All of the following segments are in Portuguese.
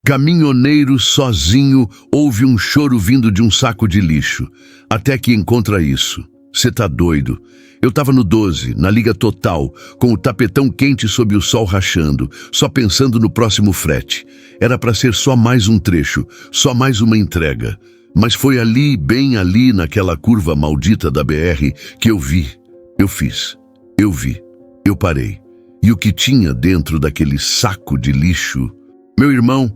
Caminhoneiro sozinho ouve um choro vindo de um saco de lixo. Até que encontra isso. Cê tá doido? Eu tava no 12, na liga total, com o tapetão quente sob o sol rachando, só pensando no próximo frete. Era pra ser só mais um trecho, só mais uma entrega. Mas foi ali, bem ali, naquela curva maldita da BR, que eu vi. Eu fiz. Eu vi. Eu parei. E o que tinha dentro daquele saco de lixo? Meu irmão,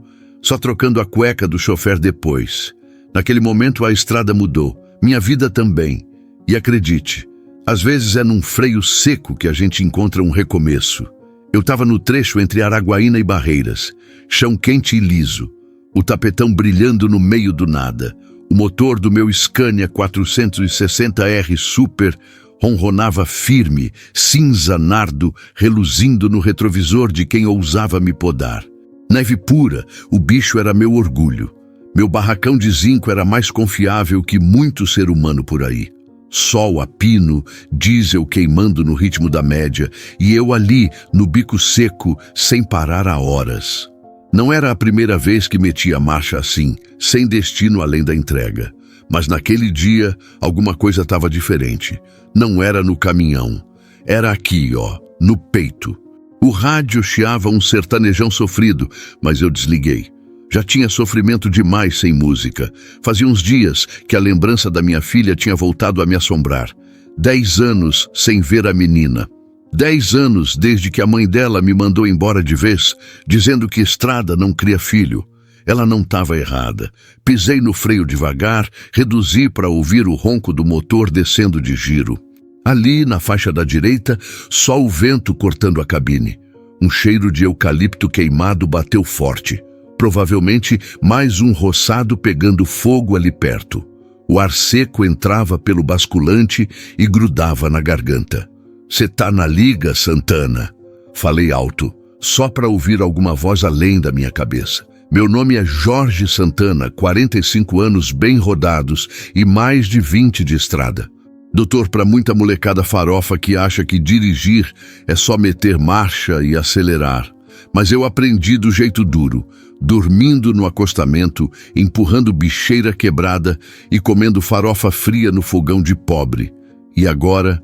só trocando a cueca do chofer depois. Naquele momento a estrada mudou. Minha vida também. E acredite, às vezes é num freio seco que a gente encontra um recomeço. Eu estava no trecho entre Araguaína e Barreiras, chão quente e liso, o tapetão brilhando no meio do nada. O motor do meu Scania 460R Super ronronava firme, cinza nardo, reluzindo no retrovisor de quem ousava me podar. Neve pura, o bicho era meu orgulho. Meu barracão de zinco era mais confiável que muito ser humano por aí. Sol a pino, diesel queimando no ritmo da média, e eu ali, no bico seco, sem parar há horas. Não era a primeira vez que metia a marcha assim, sem destino além da entrega. Mas naquele dia, alguma coisa estava diferente. Não era no caminhão. Era aqui, ó, no peito. O rádio chiava um sertanejão sofrido, mas eu desliguei. Já tinha sofrimento demais sem música. Fazia uns dias que a lembrança da minha filha tinha voltado a me assombrar. 10 anos sem ver a menina. 10 anos desde que a mãe dela me mandou embora de vez, dizendo que estrada não cria filho. Ela não estava errada. Pisei no freio devagar, reduzi para ouvir o ronco do motor descendo de giro. Ali, na faixa da direita, só o vento cortando a cabine. Um cheiro de eucalipto queimado bateu forte. Provavelmente mais um roçado pegando fogo ali perto. O ar seco entrava pelo basculante e grudava na garganta. Cê tá na liga, Santana? Falei alto, só para ouvir alguma voz além da minha cabeça. Meu nome é Jorge Santana, 45 anos bem rodados e mais de 20 de estrada. Doutor para muita molecada farofa que acha que dirigir é só meter marcha e acelerar. Mas eu aprendi do jeito duro, dormindo no acostamento, empurrando bicheira quebrada e comendo farofa fria no fogão de pobre. E agora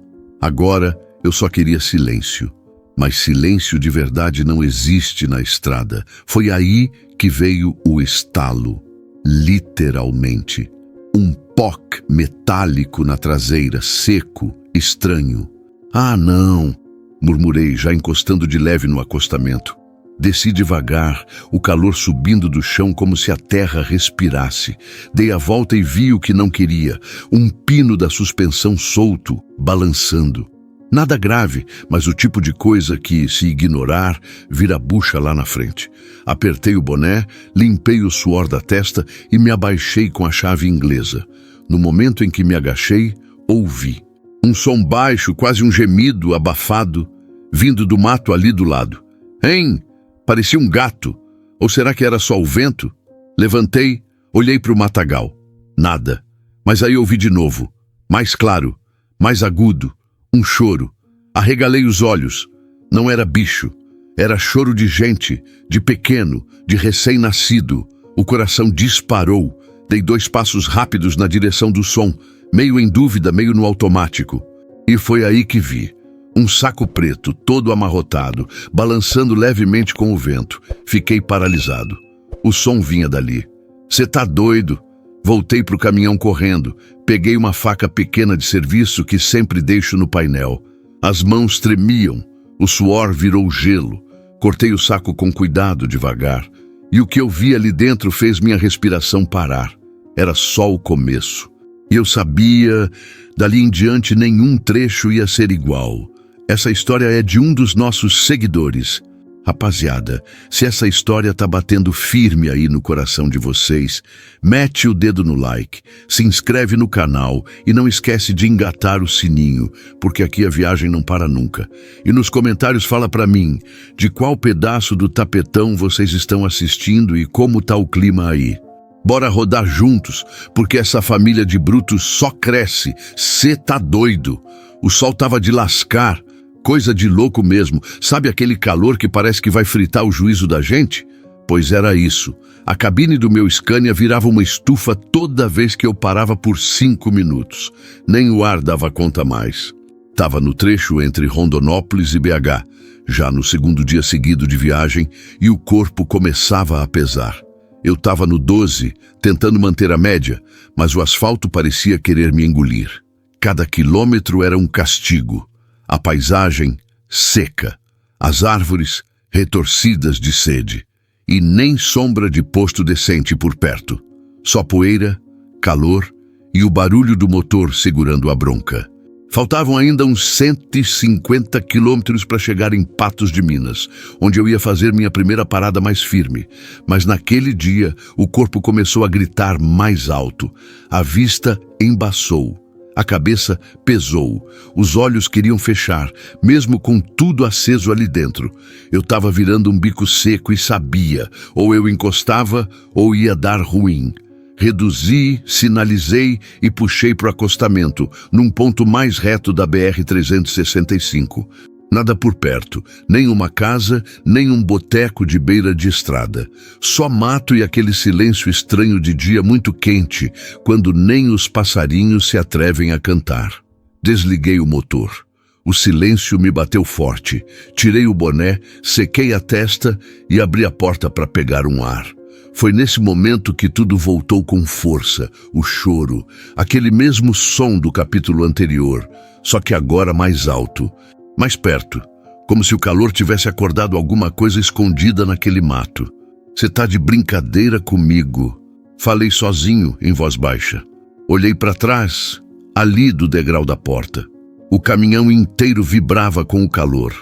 eu só queria silêncio. Mas silêncio de verdade não existe na estrada. Foi aí que veio o estalo, literalmente. Um poc metálico na traseira, seco, estranho. Ah, não, murmurei, já encostando de leve no acostamento. Desci devagar, o calor subindo do chão como se a terra respirasse. Dei a volta e vi o que não queria, um pino da suspensão solto, balançando. Nada grave, mas o tipo de coisa que, se ignorar, vira bucha lá na frente. Apertei o boné, limpei o suor da testa e me abaixei com a chave inglesa. No momento em que me agachei, ouvi. Um som baixo, quase um gemido abafado, vindo do mato ali do lado. Hein? Parecia um gato. Ou será que era só o vento? Levantei, olhei para o matagal. Nada. Mas aí ouvi de novo. Mais claro, mais agudo. Um choro. Arregalei os olhos. Não era bicho. Era choro de gente, de pequeno, de recém-nascido. O coração disparou. Dei 2 passos rápidos na direção do som, meio em dúvida, meio no automático. E foi aí que vi. Um saco preto, todo amarrotado, balançando levemente com o vento. Fiquei paralisado. O som vinha dali. Cê tá doido? Voltei pro caminhão correndo. Peguei uma faca pequena de serviço que sempre deixo no painel. As mãos tremiam. O suor virou gelo. Cortei o saco com cuidado, devagar. E o que eu vi ali dentro fez minha respiração parar. Era só o começo. E eu sabia, dali em diante nenhum trecho ia ser igual. Essa história é de um dos nossos seguidores. Rapaziada, se essa história tá batendo firme aí no coração de vocês, mete o dedo no like, se inscreve no canal e não esquece de engatar o sininho, porque aqui a viagem não para nunca. E nos comentários fala pra mim de qual pedaço do tapetão vocês estão assistindo e como tá o clima aí. Bora rodar juntos, porque essa família de brutos só cresce. Cê tá doido. O sol tava de lascar. Coisa de louco mesmo. Sabe aquele calor que parece que vai fritar o juízo da gente? Pois era isso. A cabine do meu Scania virava uma estufa toda vez que eu parava por 5 minutos. Nem o ar dava conta mais. Estava no trecho entre Rondonópolis e BH, já no segundo dia seguido de viagem, e o corpo começava a pesar. Eu estava no 12, tentando manter a média, mas o asfalto parecia querer me engolir. Cada quilômetro era um castigo. A paisagem seca, as árvores retorcidas de sede, e nem sombra de posto decente por perto. Só poeira, calor e o barulho do motor segurando a bronca. Faltavam ainda uns 150 quilômetros para chegar em Patos de Minas, onde eu ia fazer minha primeira parada mais firme. Mas naquele dia, o corpo começou a gritar mais alto. A vista embaçou. A cabeça pesou. Os olhos queriam fechar, mesmo com tudo aceso ali dentro. Eu estava virando um bico seco e sabia, ou eu encostava ou ia dar ruim. Reduzi, sinalizei e puxei para o acostamento, num ponto mais reto da BR-365. Nada por perto, nem uma casa, nem um boteco de beira de estrada. Só mato e aquele silêncio estranho de dia muito quente, quando nem os passarinhos se atrevem a cantar. Desliguei o motor. O silêncio me bateu forte. Tirei o boné, sequei a testa e abri a porta para pegar um ar. Foi nesse momento que tudo voltou com força, o choro, aquele mesmo som do capítulo anterior, só que agora mais alto, mais perto, como se o calor tivesse acordado alguma coisa escondida naquele mato. "Você tá de brincadeira comigo?" Falei sozinho, em voz baixa. Olhei para trás, ali do degrau da porta. O caminhão inteiro vibrava com o calor.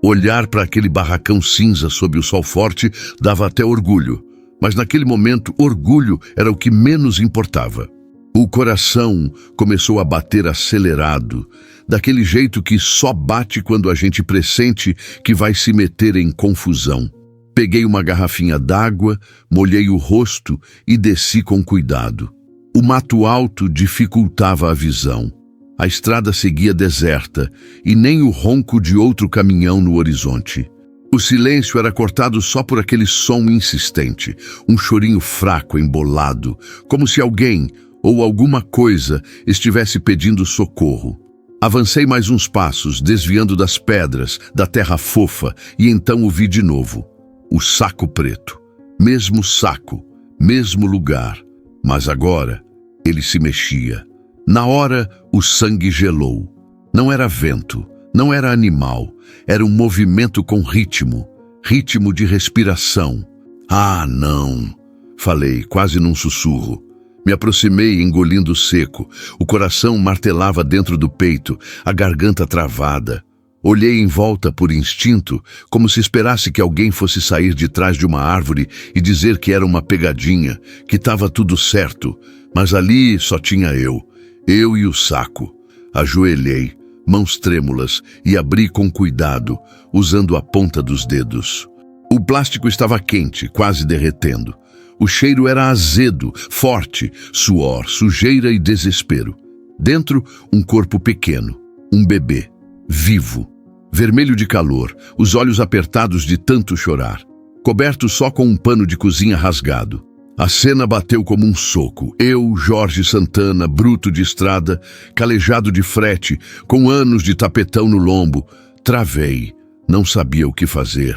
Olhar para aquele barracão cinza sob o sol forte dava até orgulho. Mas naquele momento, orgulho era o que menos importava. O coração começou a bater acelerado, daquele jeito que só bate quando a gente pressente que vai se meter em confusão. Peguei uma garrafinha d'água, molhei o rosto e desci com cuidado. O mato alto dificultava a visão. A estrada seguia deserta e nem o ronco de outro caminhão no horizonte. O silêncio era cortado só por aquele som insistente, um chorinho fraco, embolado, como se alguém ou alguma coisa estivesse pedindo socorro. Avancei mais uns passos, desviando das pedras, da terra fofa, e então o vi de novo. O saco preto. Mesmo saco, mesmo lugar. Mas agora, ele se mexia. Na hora, o sangue gelou. Não era vento. Não era animal, era um movimento com ritmo, ritmo de respiração. "Ah, não!" falei, quase num sussurro. Me aproximei, engolindo seco. O coração martelava dentro do peito, a garganta travada. Olhei em volta por instinto, como se esperasse que alguém fosse sair de trás de uma árvore e dizer que era uma pegadinha, que estava tudo certo. Mas ali só tinha eu e o saco. Ajoelhei, mãos trêmulas, e abri com cuidado, usando a ponta dos dedos. O plástico estava quente, quase derretendo. O cheiro era azedo, forte, suor, sujeira e desespero. Dentro, um corpo pequeno, um bebê, vivo, vermelho de calor, os olhos apertados de tanto chorar, coberto só com um pano de cozinha rasgado. A cena bateu como um soco. Eu, Jorge Santana, bruto de estrada, calejado de frete, com anos de tapetão no lombo, travei. Não sabia o que fazer.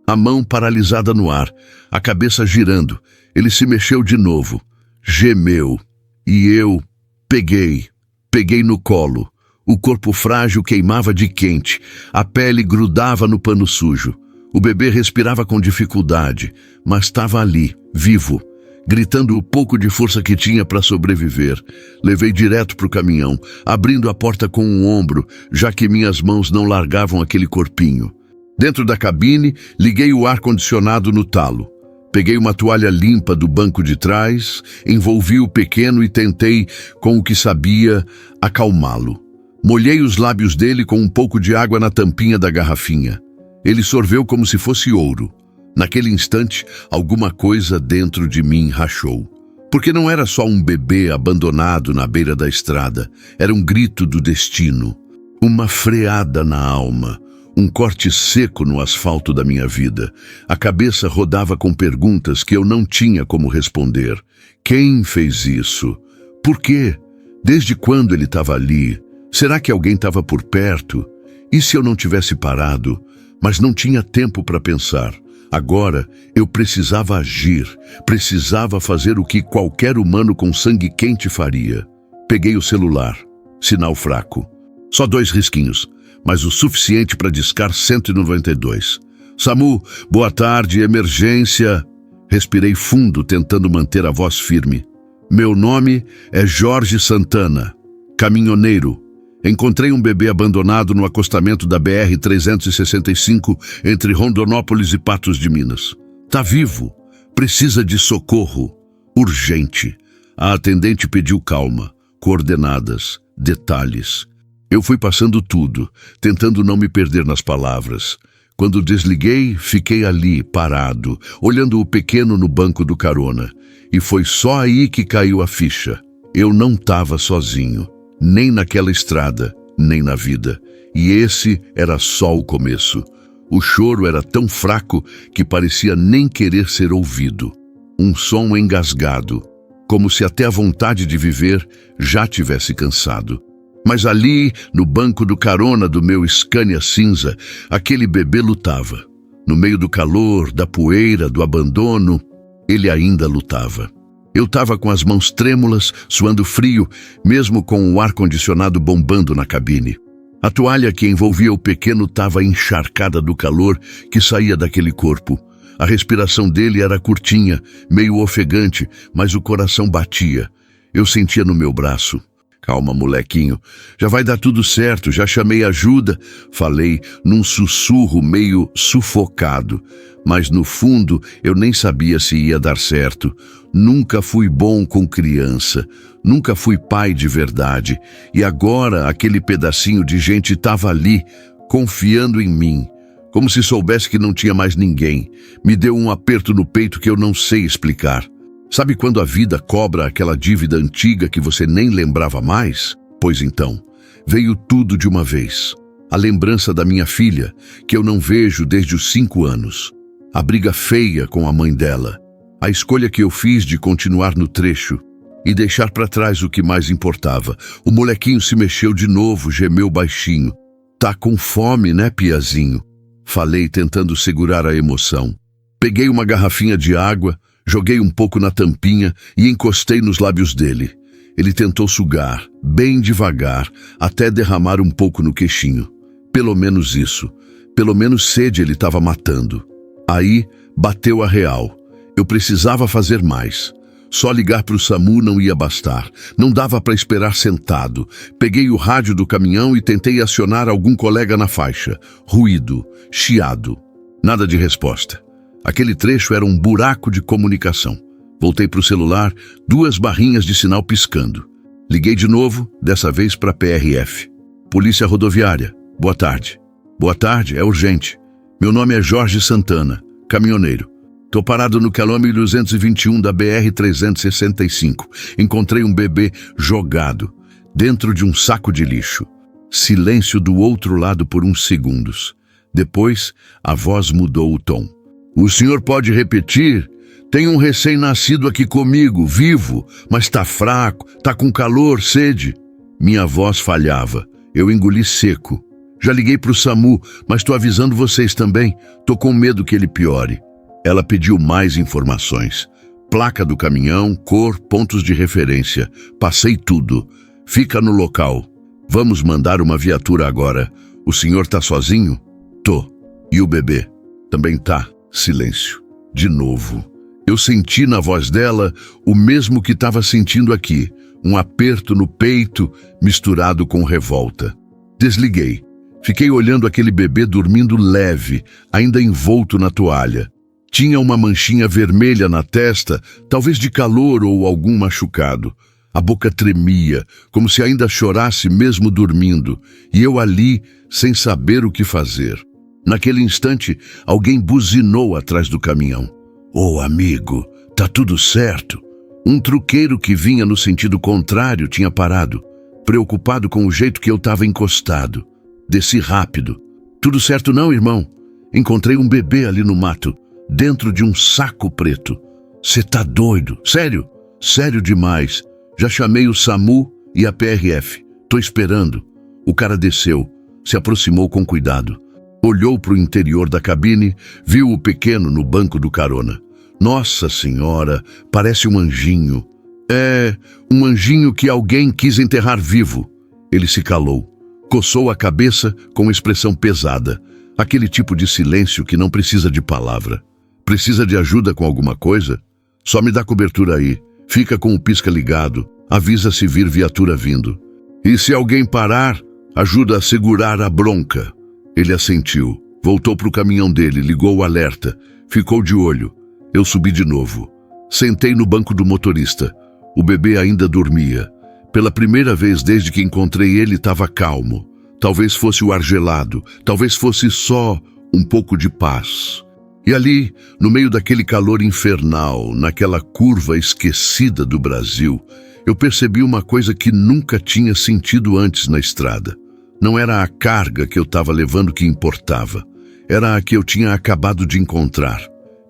A mão paralisada no ar, a cabeça girando. Ele se mexeu de novo. Gemeu. E eu peguei no colo. O corpo frágil queimava de quente. A pele grudava no pano sujo. O bebê respirava com dificuldade, mas estava ali, vivo, gritando o pouco de força que tinha para sobreviver. Levei direto para o caminhão, abrindo a porta com um ombro, já que minhas mãos não largavam aquele corpinho. Dentro da cabine, liguei o ar-condicionado no talo. Peguei uma toalha limpa do banco de trás, envolvi o pequeno e tentei, com o que sabia, acalmá-lo. Molhei os lábios dele com um pouco de água na tampinha da garrafinha. Ele sorveu como se fosse ouro. Naquele instante, alguma coisa dentro de mim rachou. Porque não era só um bebê abandonado na beira da estrada. Era um grito do destino. Uma freada na alma. um corte seco no asfalto da minha vida. A cabeça rodava com perguntas que eu não tinha como responder. Quem fez isso? Por quê? Desde quando ele estava ali? Será que alguém estava por perto? E se eu não tivesse parado? Mas não tinha tempo para pensar. Agora eu precisava agir, precisava fazer o que qualquer humano com sangue quente faria. Peguei o celular. Sinal fraco. Só 2 risquinhos, mas o suficiente para discar 192. SAMU, boa tarde, emergência. Respirei fundo, tentando manter a voz firme. Meu nome é Jorge Santana, caminhoneiro. Encontrei um bebê abandonado no acostamento da BR-365 entre Rondonópolis e Patos de Minas. Tá vivo. Precisa de socorro. Urgente. A atendente pediu calma, coordenadas, detalhes. Eu fui passando tudo, tentando não me perder nas palavras. Quando desliguei, fiquei ali, parado, olhando o pequeno no banco do carona. E foi só aí que caiu a ficha. Eu não estava sozinho. Nem naquela estrada, nem na vida. E esse era só o começo. O choro era tão fraco que parecia nem querer ser ouvido. Um som engasgado, como se até a vontade de viver já tivesse cansado. Mas ali, no banco do carona do meu Scania cinza, aquele bebê lutava. No meio do calor, da poeira, do abandono, ele ainda lutava. Eu estava com as mãos trêmulas, suando frio, mesmo com o ar-condicionado bombando na cabine. A toalha que envolvia o pequeno estava encharcada do calor que saía daquele corpo. A respiração dele era curtinha, meio ofegante, mas o coração batia. Eu sentia no meu braço. Calma, molequinho. Já vai dar tudo certo, já chamei ajuda. Falei num sussurro meio sufocado. Mas no fundo eu nem sabia se ia dar certo. Nunca fui bom com criança. Nunca fui pai de verdade. E agora aquele pedacinho de gente estava ali, confiando em mim. Como se soubesse que não tinha mais ninguém. Me deu um aperto no peito que eu não sei explicar. Sabe quando a vida cobra aquela dívida antiga que você nem lembrava mais? Pois então, veio tudo de uma vez. A lembrança da minha filha, que eu não vejo desde os 5 anos. A briga feia com a mãe dela. A escolha que eu fiz de continuar no trecho e deixar para trás o que mais importava. O molequinho se mexeu de novo, gemeu baixinho. Tá com fome, né, Piazinho? Falei, tentando segurar a emoção. Peguei uma garrafinha de água, joguei um pouco na tampinha e encostei nos lábios dele. Ele tentou sugar, bem devagar, até derramar um pouco no queixinho. Pelo menos isso. Pelo menos sede ele estava matando. Aí, bateu a real. Eu precisava fazer mais. Só ligar para o SAMU não ia bastar. Não dava para esperar sentado. Peguei o rádio do caminhão e tentei acionar algum colega na faixa. Ruído, chiado. Nada de resposta. Aquele trecho era um buraco de comunicação. Voltei para o celular, 2 barrinhas de sinal piscando. Liguei de novo, dessa vez para a PRF. Polícia Rodoviária. Boa tarde. Boa tarde, é urgente. Meu nome é Jorge Santana, caminhoneiro. Tô parado no quilômetro 221 da BR-365. Encontrei um bebê jogado, dentro de um saco de lixo. Silêncio do outro lado por uns segundos. Depois, a voz mudou o tom. O senhor pode repetir? Tem um recém-nascido aqui comigo, vivo, mas tá fraco, tá com calor, sede. Minha voz falhava. Eu engoli seco. Já liguei pro SAMU, mas tô avisando vocês também. Tô com medo que ele piore. Ela pediu mais informações. Placa do caminhão, cor, pontos de referência. Passei tudo. Fica no local. Vamos mandar uma viatura agora. O senhor tá sozinho? Tô. E o bebê? Também tá. Silêncio. De novo. Eu senti na voz dela o mesmo que estava sentindo aqui. Um aperto no peito misturado com revolta. Desliguei. Fiquei olhando aquele bebê dormindo leve, ainda envolto na toalha. Tinha uma manchinha vermelha na testa, talvez de calor ou algum machucado. A boca tremia, como se ainda chorasse mesmo dormindo, e eu ali, sem saber o que fazer. Naquele instante, alguém buzinou atrás do caminhão. Ô, amigo, tá tudo certo? Um truqueiro que vinha no sentido contrário tinha parado, preocupado com o jeito que eu estava encostado. Desci rápido. Tudo certo não, irmão? Encontrei um bebê ali no mato, dentro de um saco preto. Você tá doido? Sério? Sério demais. Já chamei o SAMU e a PRF. Tô esperando. O cara desceu, se aproximou com cuidado. Olhou para o interior da cabine, viu o pequeno no banco do carona. Nossa Senhora, parece um anjinho. É, um anjinho que alguém quis enterrar vivo. Ele se calou, coçou a cabeça com expressão pesada. Aquele tipo de silêncio que não precisa de palavra. Precisa de ajuda com alguma coisa? Só me dá cobertura aí. Fica com o pisca ligado. Avisa se vir viatura vindo. E se alguém parar, ajuda a segurar a bronca. Ele assentiu. Voltou para o caminhão dele, ligou o alerta. Ficou de olho. Eu subi de novo. Sentei no banco do motorista. O bebê ainda dormia. Pela primeira vez desde que encontrei ele, estava calmo. Talvez fosse o ar gelado. Talvez fosse só um pouco de paz. E ali, no meio daquele calor infernal, naquela curva esquecida do Brasil, eu percebi uma coisa que nunca tinha sentido antes na estrada. Não era a carga que eu estava levando que importava. Era a que eu tinha acabado de encontrar.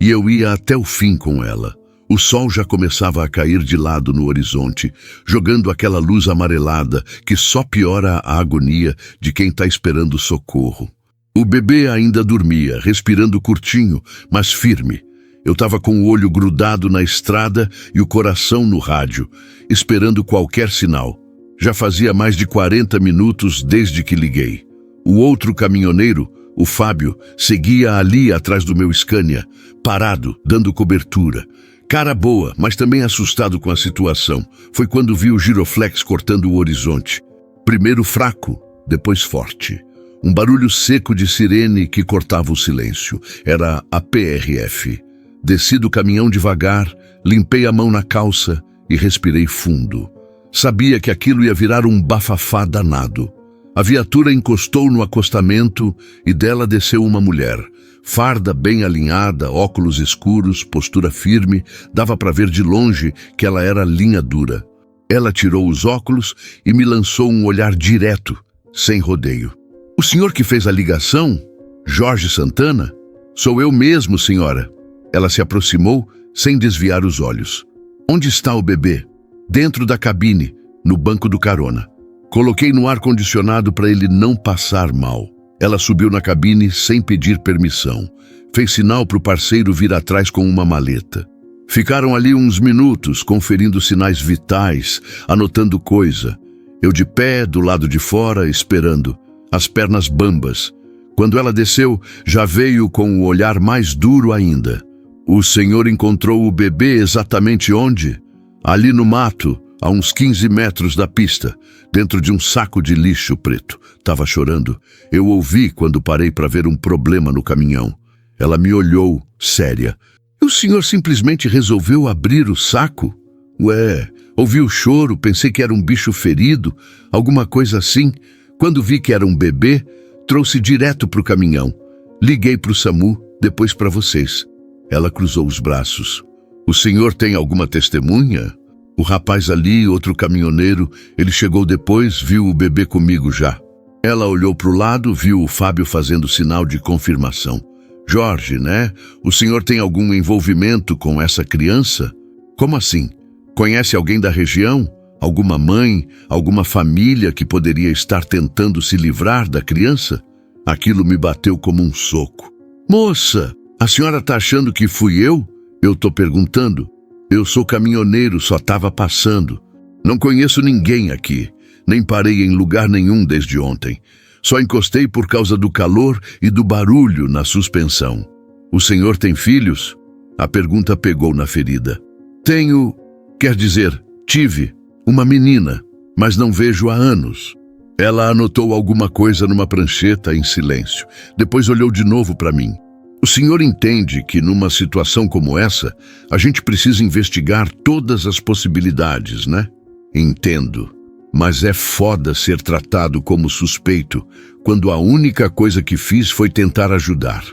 E eu ia até o fim com ela. O sol já começava a cair de lado no horizonte, jogando aquela luz amarelada que só piora a agonia de quem está esperando socorro. O bebê ainda dormia, respirando curtinho, mas firme. Eu estava com o olho grudado na estrada e o coração no rádio, esperando qualquer sinal. Já fazia mais de 40 minutos desde que liguei. O outro caminhoneiro, o Fábio, seguia ali atrás do meu Scania, parado, dando cobertura. Cara boa, mas também assustado com a situação. Foi quando vi o giroflex cortando o horizonte. Primeiro fraco, depois forte. Um barulho seco de sirene que cortava o silêncio. Era a PRF. Desci do caminhão devagar, limpei a mão na calça e respirei fundo. Sabia que aquilo ia virar um bafafá danado. A viatura encostou no acostamento e dela desceu uma mulher. Farda bem alinhada, óculos escuros, postura firme, dava para ver de longe que ela era linha dura. Ela tirou os óculos e me lançou um olhar direto, sem rodeio. O senhor que fez a ligação? Jorge Santana? Sou eu mesmo, senhora. Ela se aproximou, sem desviar os olhos. Onde está o bebê? Dentro da cabine, no banco do carona. Coloquei no ar-condicionado para ele não passar mal. Ela subiu na cabine sem pedir permissão. Fez sinal para o parceiro vir atrás com uma maleta. Ficaram ali uns minutos, conferindo sinais vitais, anotando coisa. Eu de pé, do lado de fora, esperando. As pernas bambas. Quando ela desceu, já veio com o olhar mais duro ainda. O senhor encontrou o bebê exatamente onde? Ali no mato, a uns 15 metros da pista, dentro de um saco de lixo preto. Tava chorando. Eu ouvi quando parei para ver um problema no caminhão. Ela me olhou, séria. E o senhor simplesmente resolveu abrir o saco? Ué, ouvi o choro, pensei que era um bicho ferido, alguma coisa assim. Quando vi que era um bebê, trouxe direto para o caminhão. Liguei para o SAMU, depois para vocês. Ela cruzou os braços. O senhor tem alguma testemunha? O rapaz ali, outro caminhoneiro, ele chegou depois, viu o bebê comigo já. Ela olhou para o lado, viu o Fábio fazendo sinal de confirmação. Jorge, né? O senhor tem algum envolvimento com essa criança? Como assim? Conhece alguém da região? Alguma mãe, alguma família que poderia estar tentando se livrar da criança? Aquilo me bateu como um soco. Moça, a senhora está achando que fui eu? Eu estou perguntando. Eu sou caminhoneiro, só estava passando. Não conheço ninguém aqui, nem parei em lugar nenhum desde ontem. Só encostei por causa do calor e do barulho na suspensão. O senhor tem filhos? A pergunta pegou na ferida. Tenho, quer dizer, tive uma menina, mas não vejo há anos. Ela anotou alguma coisa numa prancheta em silêncio. Depois olhou de novo para mim. O senhor entende que numa situação como essa, a gente precisa investigar todas as possibilidades, né? Entendo. Mas é foda ser tratado como suspeito quando a única coisa que fiz foi tentar ajudar.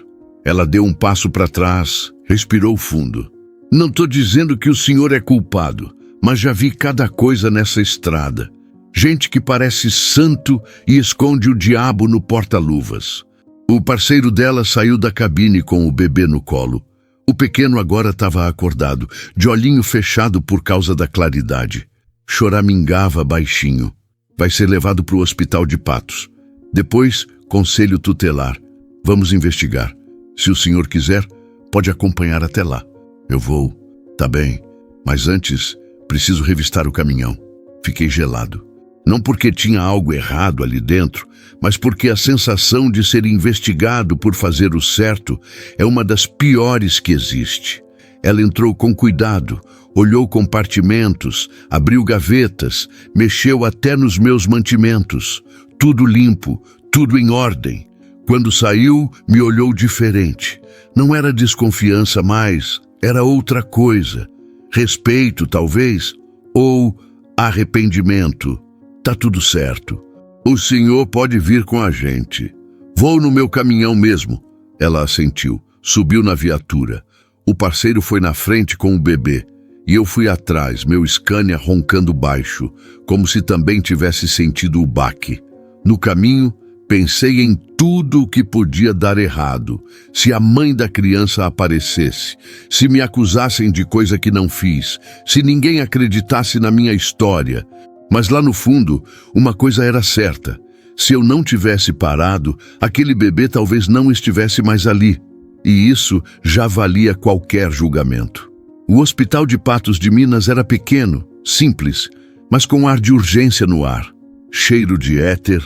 Ela deu um passo para trás, respirou fundo. Não estou dizendo que o senhor é culpado, mas já vi cada coisa nessa estrada. Gente que parece santo e esconde o diabo no porta-luvas. O parceiro dela saiu da cabine com o bebê no colo. O pequeno agora estava acordado, de olhinho fechado por causa da claridade. Choramingava baixinho. Vai ser levado para o hospital de Patos. Depois, conselho tutelar. Vamos investigar. Se o senhor quiser, pode acompanhar até lá. Eu vou. Tá bem. Mas antes, preciso revistar o caminhão. Fiquei gelado. Não porque tinha algo errado ali dentro, mas porque a sensação de ser investigado por fazer o certo é uma das piores que existe. Ela entrou com cuidado, olhou compartimentos, abriu gavetas, mexeu até nos meus mantimentos. Tudo limpo, tudo em ordem. Quando saiu, me olhou diferente. Não era desconfiança mais, era outra coisa. Respeito, talvez, ou arrependimento. Tá tudo certo. O senhor pode vir com a gente. Vou no meu caminhão mesmo. Ela assentiu. Subiu na viatura. O parceiro foi na frente com o bebê. E eu fui atrás, meu Scania roncando baixo, como se também tivesse sentido o baque. No caminho, pensei em tudo o que podia dar errado. Se a mãe da criança aparecesse, se me acusassem de coisa que não fiz, se ninguém acreditasse na minha história. Mas lá no fundo, uma coisa era certa. Se eu não tivesse parado, aquele bebê talvez não estivesse mais ali. E isso já valia qualquer julgamento. O Hospital de Patos de Minas era pequeno, simples, mas com ar de urgência no ar. Cheiro de éter,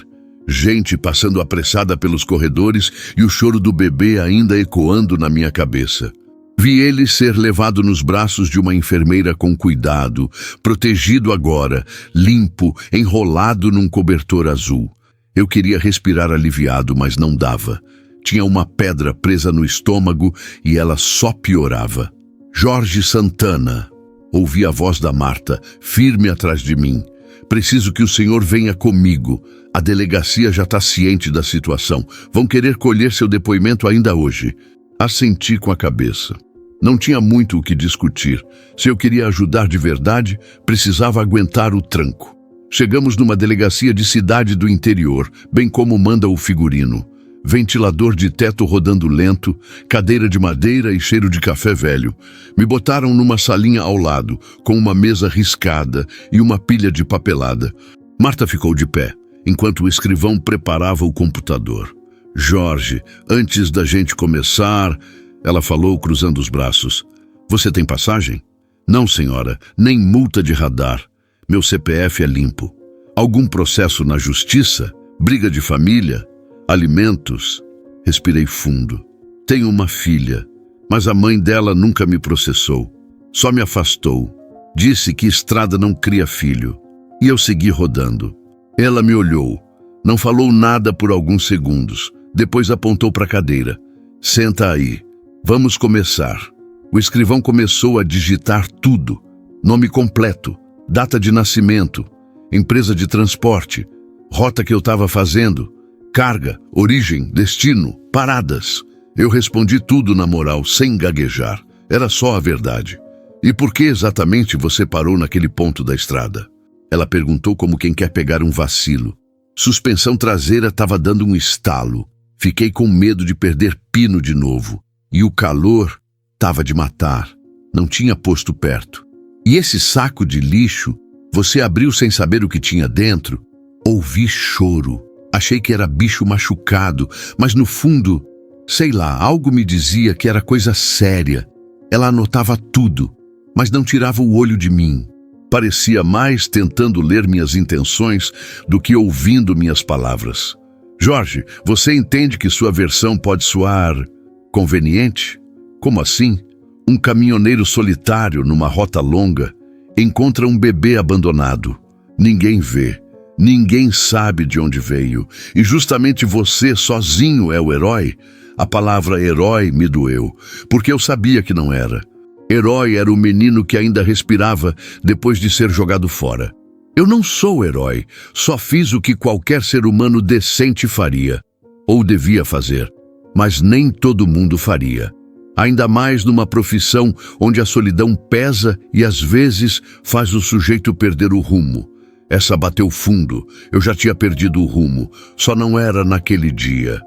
gente passando apressada pelos corredores e o choro do bebê ainda ecoando na minha cabeça. Vi ele ser levado nos braços de uma enfermeira com cuidado, protegido agora, limpo, enrolado num cobertor azul. Eu queria respirar aliviado, mas não dava. Tinha uma pedra presa no estômago e ela só piorava. Jorge Santana. Ouvi a voz da Marta, firme atrás de mim. Preciso que o senhor venha comigo. A delegacia já está ciente da situação. Vão querer colher seu depoimento ainda hoje. Assenti com a cabeça. Não tinha muito o que discutir. Se eu queria ajudar de verdade, precisava aguentar o tranco. Chegamos numa delegacia de cidade do interior, bem como manda o figurino. Ventilador de teto rodando lento, cadeira de madeira e cheiro de café velho. Me botaram numa salinha ao lado, com uma mesa riscada e uma pilha de papelada. Marta ficou de pé, enquanto o escrivão preparava o computador. Jorge, antes da gente começar... Ela falou, cruzando os braços. Você tem passagem? Não, senhora, nem multa de radar. Meu CPF é limpo. Algum processo na justiça? Briga de família? Alimentos? Respirei fundo. Tenho uma filha, mas a mãe dela nunca me processou. Só me afastou. Disse que estrada não cria filho. E eu segui rodando. Ela me olhou. Não falou nada por alguns segundos. Depois apontou para a cadeira. Senta aí. Vamos começar. O escrivão começou a digitar tudo. Nome completo, data de nascimento, empresa de transporte, rota que eu estava fazendo, carga, origem, destino, paradas. Eu respondi tudo na moral, sem gaguejar. Era só a verdade. E por que exatamente você parou naquele ponto da estrada? Ela perguntou como quem quer pegar um vacilo. Suspensão traseira estava dando um estalo. Fiquei com medo de perder pino de novo. E o calor estava de matar. Não tinha posto perto. E esse saco de lixo, você abriu sem saber o que tinha dentro? Ouvi choro. Achei que era bicho machucado, mas no fundo, sei lá, algo me dizia que era coisa séria. Ela anotava tudo, mas não tirava o olho de mim. Parecia mais tentando ler minhas intenções do que ouvindo minhas palavras. Jorge, você entende que sua versão pode soar... conveniente? Como assim? Um caminhoneiro solitário numa rota longa encontra um bebê abandonado. Ninguém vê, ninguém sabe de onde veio. E justamente você sozinho é o herói? A palavra herói me doeu, porque eu sabia que não era. Herói era o menino que ainda respirava depois de ser jogado fora. Eu não sou herói, só fiz o que qualquer ser humano decente faria, ou devia fazer. Mas nem todo mundo faria. Ainda mais numa profissão onde a solidão pesa e às vezes faz o sujeito perder o rumo. Essa bateu fundo, eu já tinha perdido o rumo, só não era naquele dia.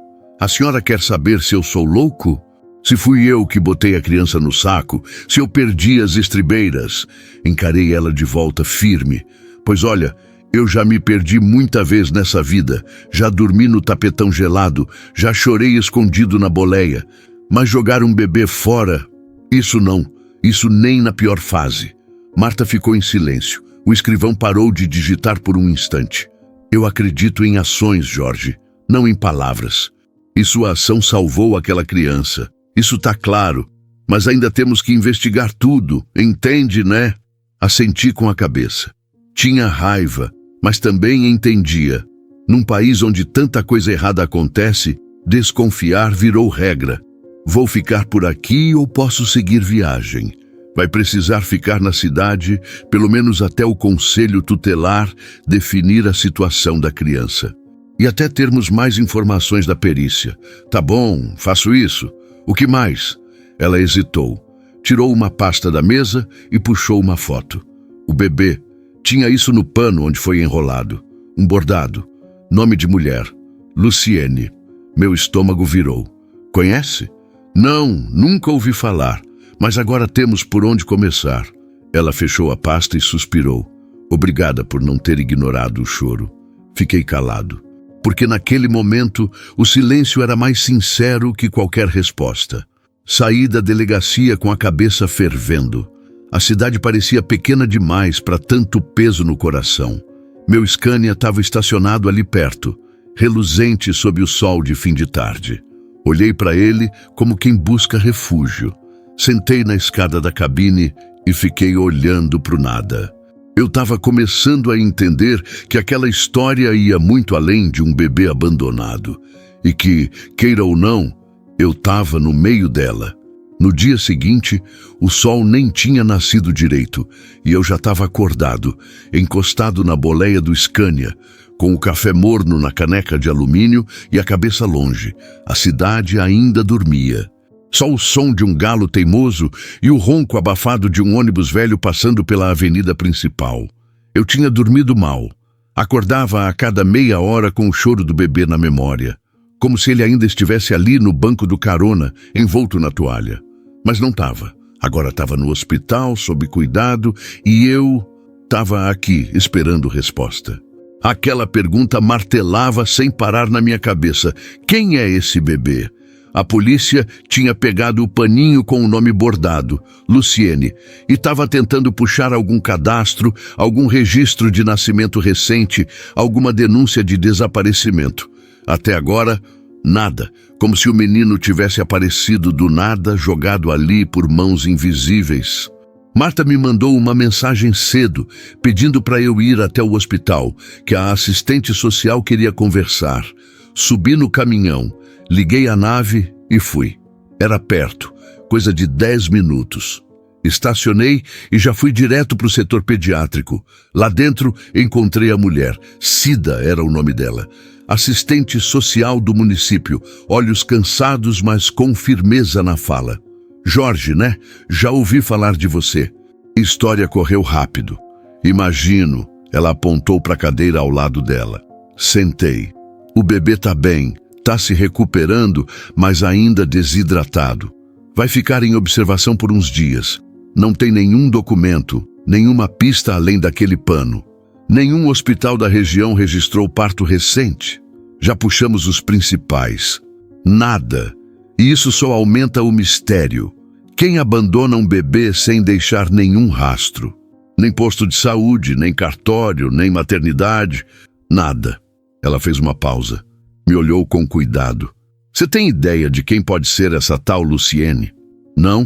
A senhora quer saber se eu sou louco? Se fui eu que botei a criança no saco? Se eu perdi as estribeiras? Encarei ela de volta firme. Pois olha, eu já me perdi muita vez nessa vida. Já dormi no tapetão gelado, já chorei escondido na boleia. Mas jogar um bebê fora, isso não, isso nem na pior fase. Marta ficou em silêncio. O escrivão parou de digitar por um instante. Eu acredito em ações, Jorge, não em palavras. E sua ação salvou aquela criança. Isso tá claro, mas ainda temos que investigar tudo, entende, né? Assenti com a cabeça. Tinha raiva, mas também entendia. Num país onde tanta coisa errada acontece, desconfiar virou regra. Vou ficar por aqui ou posso seguir viagem? Vai precisar ficar na cidade, pelo menos até o conselho tutelar definir a situação da criança. E até termos mais informações da perícia. Tá bom, faço isso. O que mais? Ela hesitou. Tirou uma pasta da mesa e puxou uma foto. O bebê. Tinha isso no pano onde foi enrolado. Um bordado. Nome de mulher. Luciene. Meu estômago virou. Conhece? Não, nunca ouvi falar. Mas agora temos por onde começar. Ela fechou a pasta e suspirou. Obrigada por não ter ignorado o choro. Fiquei calado. Porque naquele momento o silêncio era mais sincero que qualquer resposta. Saí da delegacia com a cabeça fervendo. A cidade parecia pequena demais para tanto peso no coração. Meu Scania estava estacionado ali perto, reluzente sob o sol de fim de tarde. Olhei para ele como quem busca refúgio. Sentei na escada da cabine e fiquei olhando para o nada. Eu estava começando a entender que aquela história ia muito além de um bebê abandonado e que, queira ou não, eu estava no meio dela. No dia seguinte, o sol nem tinha nascido direito e eu já estava acordado, encostado na boleia do Scania, com o café morno na caneca de alumínio e a cabeça longe. A cidade ainda dormia. Só o som de um galo teimoso e o ronco abafado de um ônibus velho passando pela avenida principal. Eu tinha dormido mal. Acordava a cada meia hora com o choro do bebê na memória, como se ele ainda estivesse ali no banco do carona, envolto na toalha. Mas não estava. Agora estava no hospital, sob cuidado, e eu estava aqui, esperando resposta. Aquela pergunta martelava sem parar na minha cabeça. Quem é esse bebê? A polícia tinha pegado o paninho com o nome bordado, Luciene, e estava tentando puxar algum cadastro, algum registro de nascimento recente, alguma denúncia de desaparecimento. Até agora, nada, como se o menino tivesse aparecido do nada, jogado ali por mãos invisíveis. Marta me mandou uma mensagem cedo, pedindo para eu ir até o hospital, que a assistente social queria conversar. Subi no caminhão. Liguei a nave e fui. Era perto, coisa de 10 minutos. Estacionei e já fui direto para o setor pediátrico. Lá dentro encontrei a mulher. Cida era o nome dela. Assistente social do município, olhos cansados, mas com firmeza na fala. Jorge, né? Já ouvi falar de você. História correu rápido. Imagino. Ela apontou para a cadeira ao lado dela. Sentei. O bebê tá bem. Está se recuperando, mas ainda desidratado. Vai ficar em observação por uns dias. Não tem nenhum documento, nenhuma pista além daquele pano. Nenhum hospital da região registrou parto recente. Já puxamos os principais. Nada. E isso só aumenta o mistério. Quem abandona um bebê sem deixar nenhum rastro? Nem posto de saúde, nem cartório, nem maternidade. Nada. Ela fez uma pausa. Me olhou com cuidado. Você tem ideia de quem pode ser essa tal Luciene? Não?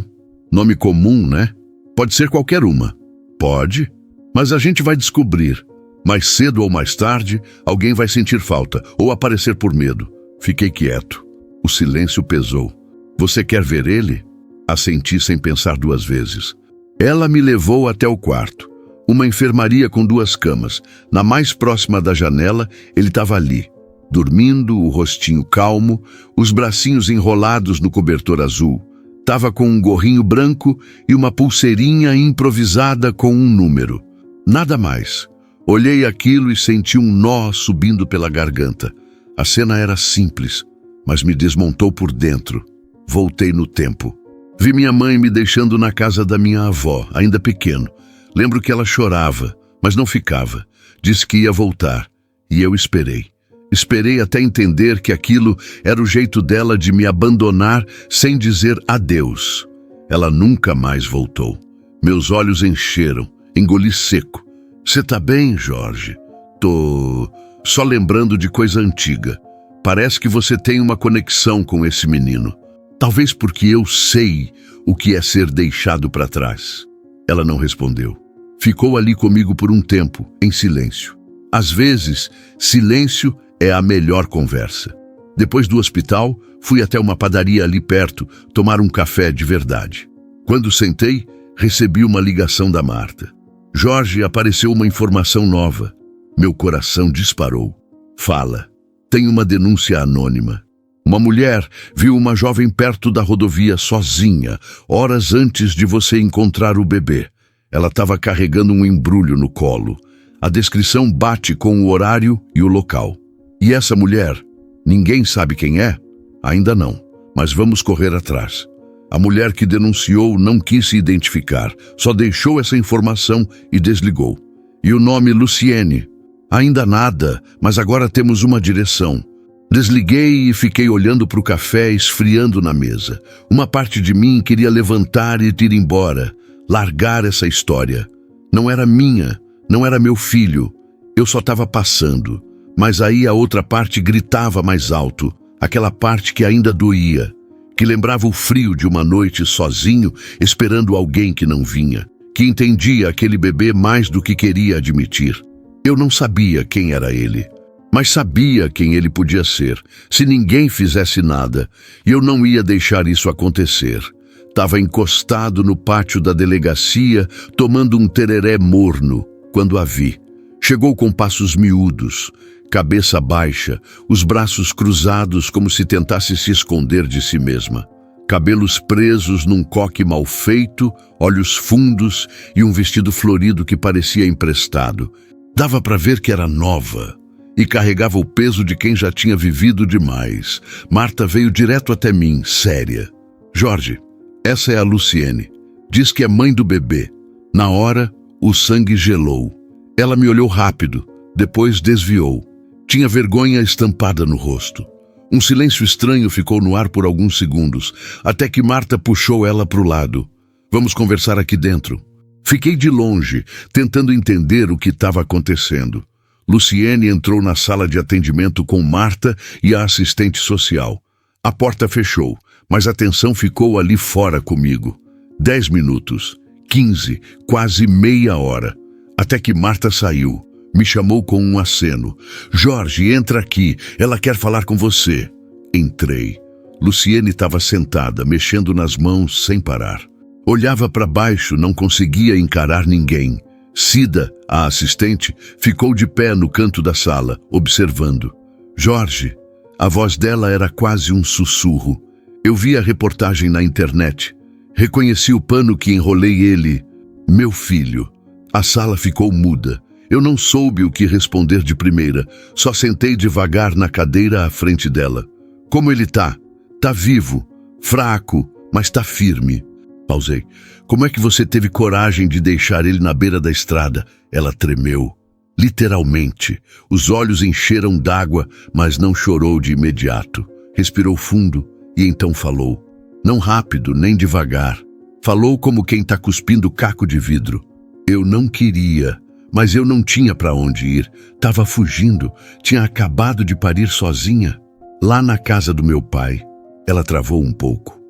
Nome comum, né? Pode ser qualquer uma. Pode, mas a gente vai descobrir. Mais cedo ou mais tarde, alguém vai sentir falta ou aparecer por medo. Fiquei quieto. O silêncio pesou. Você quer ver ele? Assenti sem pensar duas vezes. Ela me levou até o quarto. Uma enfermaria com 2 camas. Na mais próxima da janela, ele estava ali. Dormindo, o rostinho calmo, os bracinhos enrolados no cobertor azul. Tava com um gorrinho branco e uma pulseirinha improvisada com um número. Nada mais. Olhei aquilo e senti um nó subindo pela garganta. A cena era simples, mas me desmontou por dentro. Voltei no tempo. Vi minha mãe me deixando na casa da minha avó, ainda pequeno. Lembro que ela chorava, mas não ficava. Disse que ia voltar, e eu esperei. Esperei até entender que aquilo era o jeito dela de me abandonar sem dizer adeus. Ela nunca mais voltou. Meus olhos encheram, engoli seco. Você tá bem, Jorge? Tô só lembrando de coisa antiga. Parece que você tem uma conexão com esse menino. Talvez porque eu sei o que é ser deixado para trás. Ela não respondeu. Ficou ali comigo por um tempo, em silêncio. Às vezes, silêncio é a melhor conversa. Depois do hospital, fui até uma padaria ali perto tomar um café de verdade. Quando sentei, recebi uma ligação da Marta. Jorge, apareceu uma informação nova. Meu coração disparou. Fala. Tem uma denúncia anônima. Uma mulher viu uma jovem perto da rodovia sozinha, horas antes de você encontrar o bebê. Ela estava carregando um embrulho no colo. A descrição bate com o horário e o local. E essa mulher, ninguém sabe quem é? Ainda não, mas vamos correr atrás. A mulher que denunciou não quis se identificar, só deixou essa informação e desligou. E o nome Luciene? Ainda nada, mas agora temos uma direção. Desliguei e fiquei olhando para o café esfriando na mesa. Uma parte de mim queria levantar e ir embora, largar essa história. Não era minha, não era meu filho. Eu só estava passando. Mas aí a outra parte gritava mais alto, aquela parte que ainda doía, que lembrava o frio de uma noite sozinho, esperando alguém que não vinha, que entendia aquele bebê mais do que queria admitir. Eu não sabia quem era ele, mas sabia quem ele podia ser, se ninguém fizesse nada, e eu não ia deixar isso acontecer. Estava encostado no pátio da delegacia, tomando um tereré morno, quando a vi. Chegou com passos miúdos, cabeça baixa, os braços cruzados como se tentasse se esconder de si mesma. Cabelos presos num coque mal feito, olhos fundos e um vestido florido que parecia emprestado. Dava para ver que era nova e carregava o peso de quem já tinha vivido demais. Marta veio direto até mim, séria. Jorge, essa é a Luciene. Diz que é mãe do bebê. Na hora, o sangue gelou. Ela me olhou rápido, depois desviou. Tinha vergonha estampada no rosto. Um silêncio estranho ficou no ar por alguns segundos, até que Marta puxou ela para o lado. Vamos conversar aqui dentro. Fiquei de longe, tentando entender o que estava acontecendo. Luciene entrou na sala de atendimento com Marta e a assistente social. A porta fechou, mas a tensão ficou ali fora comigo. 10 minutos, 15, quase meia hora, até que Marta saiu. Me chamou com um aceno. Jorge, entra aqui, ela quer falar com você. Entrei. Luciene estava sentada, mexendo nas mãos sem parar. Olhava para baixo, não conseguia encarar ninguém. Cida, a assistente, ficou de pé no canto da sala, observando. Jorge, a voz dela era quase um sussurro. Eu vi a reportagem na internet. Reconheci o pano que enrolei ele. Meu filho. A sala ficou muda. Eu não soube o que responder de primeira, só sentei devagar na cadeira à frente dela. Como ele tá? Tá vivo, fraco, mas tá firme. Pausei. Como é que você teve coragem de deixar ele na beira da estrada? Ela tremeu. Literalmente. Os olhos encheram d'água, mas não chorou de imediato. Respirou fundo e então falou. Não rápido, nem devagar. Falou como quem tá cuspindo caco de vidro. Eu não queria. Mas eu não tinha para onde ir. Estava fugindo. Tinha acabado de parir sozinha. Lá na casa do meu pai. Ela travou um pouco.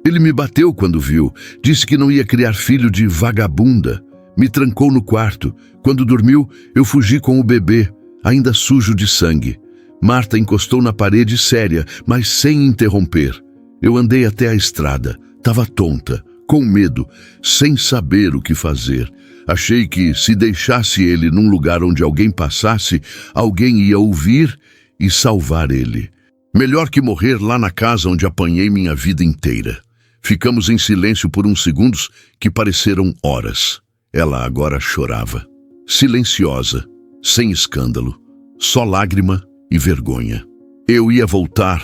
Ele me bateu quando viu. Disse que não ia criar filho de vagabunda. Me trancou no quarto. Quando dormiu, eu fugi com o bebê, ainda sujo de sangue. Marta encostou na parede séria, mas sem interromper. Eu andei até a estrada. Estava tonta, com medo, sem saber o que fazer. Achei que, se deixasse ele num lugar onde alguém passasse, alguém ia ouvir e salvar ele. Melhor que morrer lá na casa onde apanhei minha vida inteira. Ficamos em silêncio por uns segundos que pareceram horas. Ela agora chorava. Silenciosa, sem escândalo, só lágrima e vergonha. Eu ia voltar,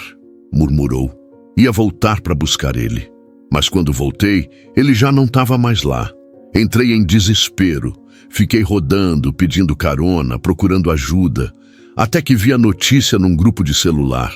murmurou. Ia voltar para buscar ele. Mas quando voltei, ele já não estava mais lá. Entrei em desespero. Fiquei rodando, pedindo carona, procurando ajuda, até que vi a notícia num grupo de celular.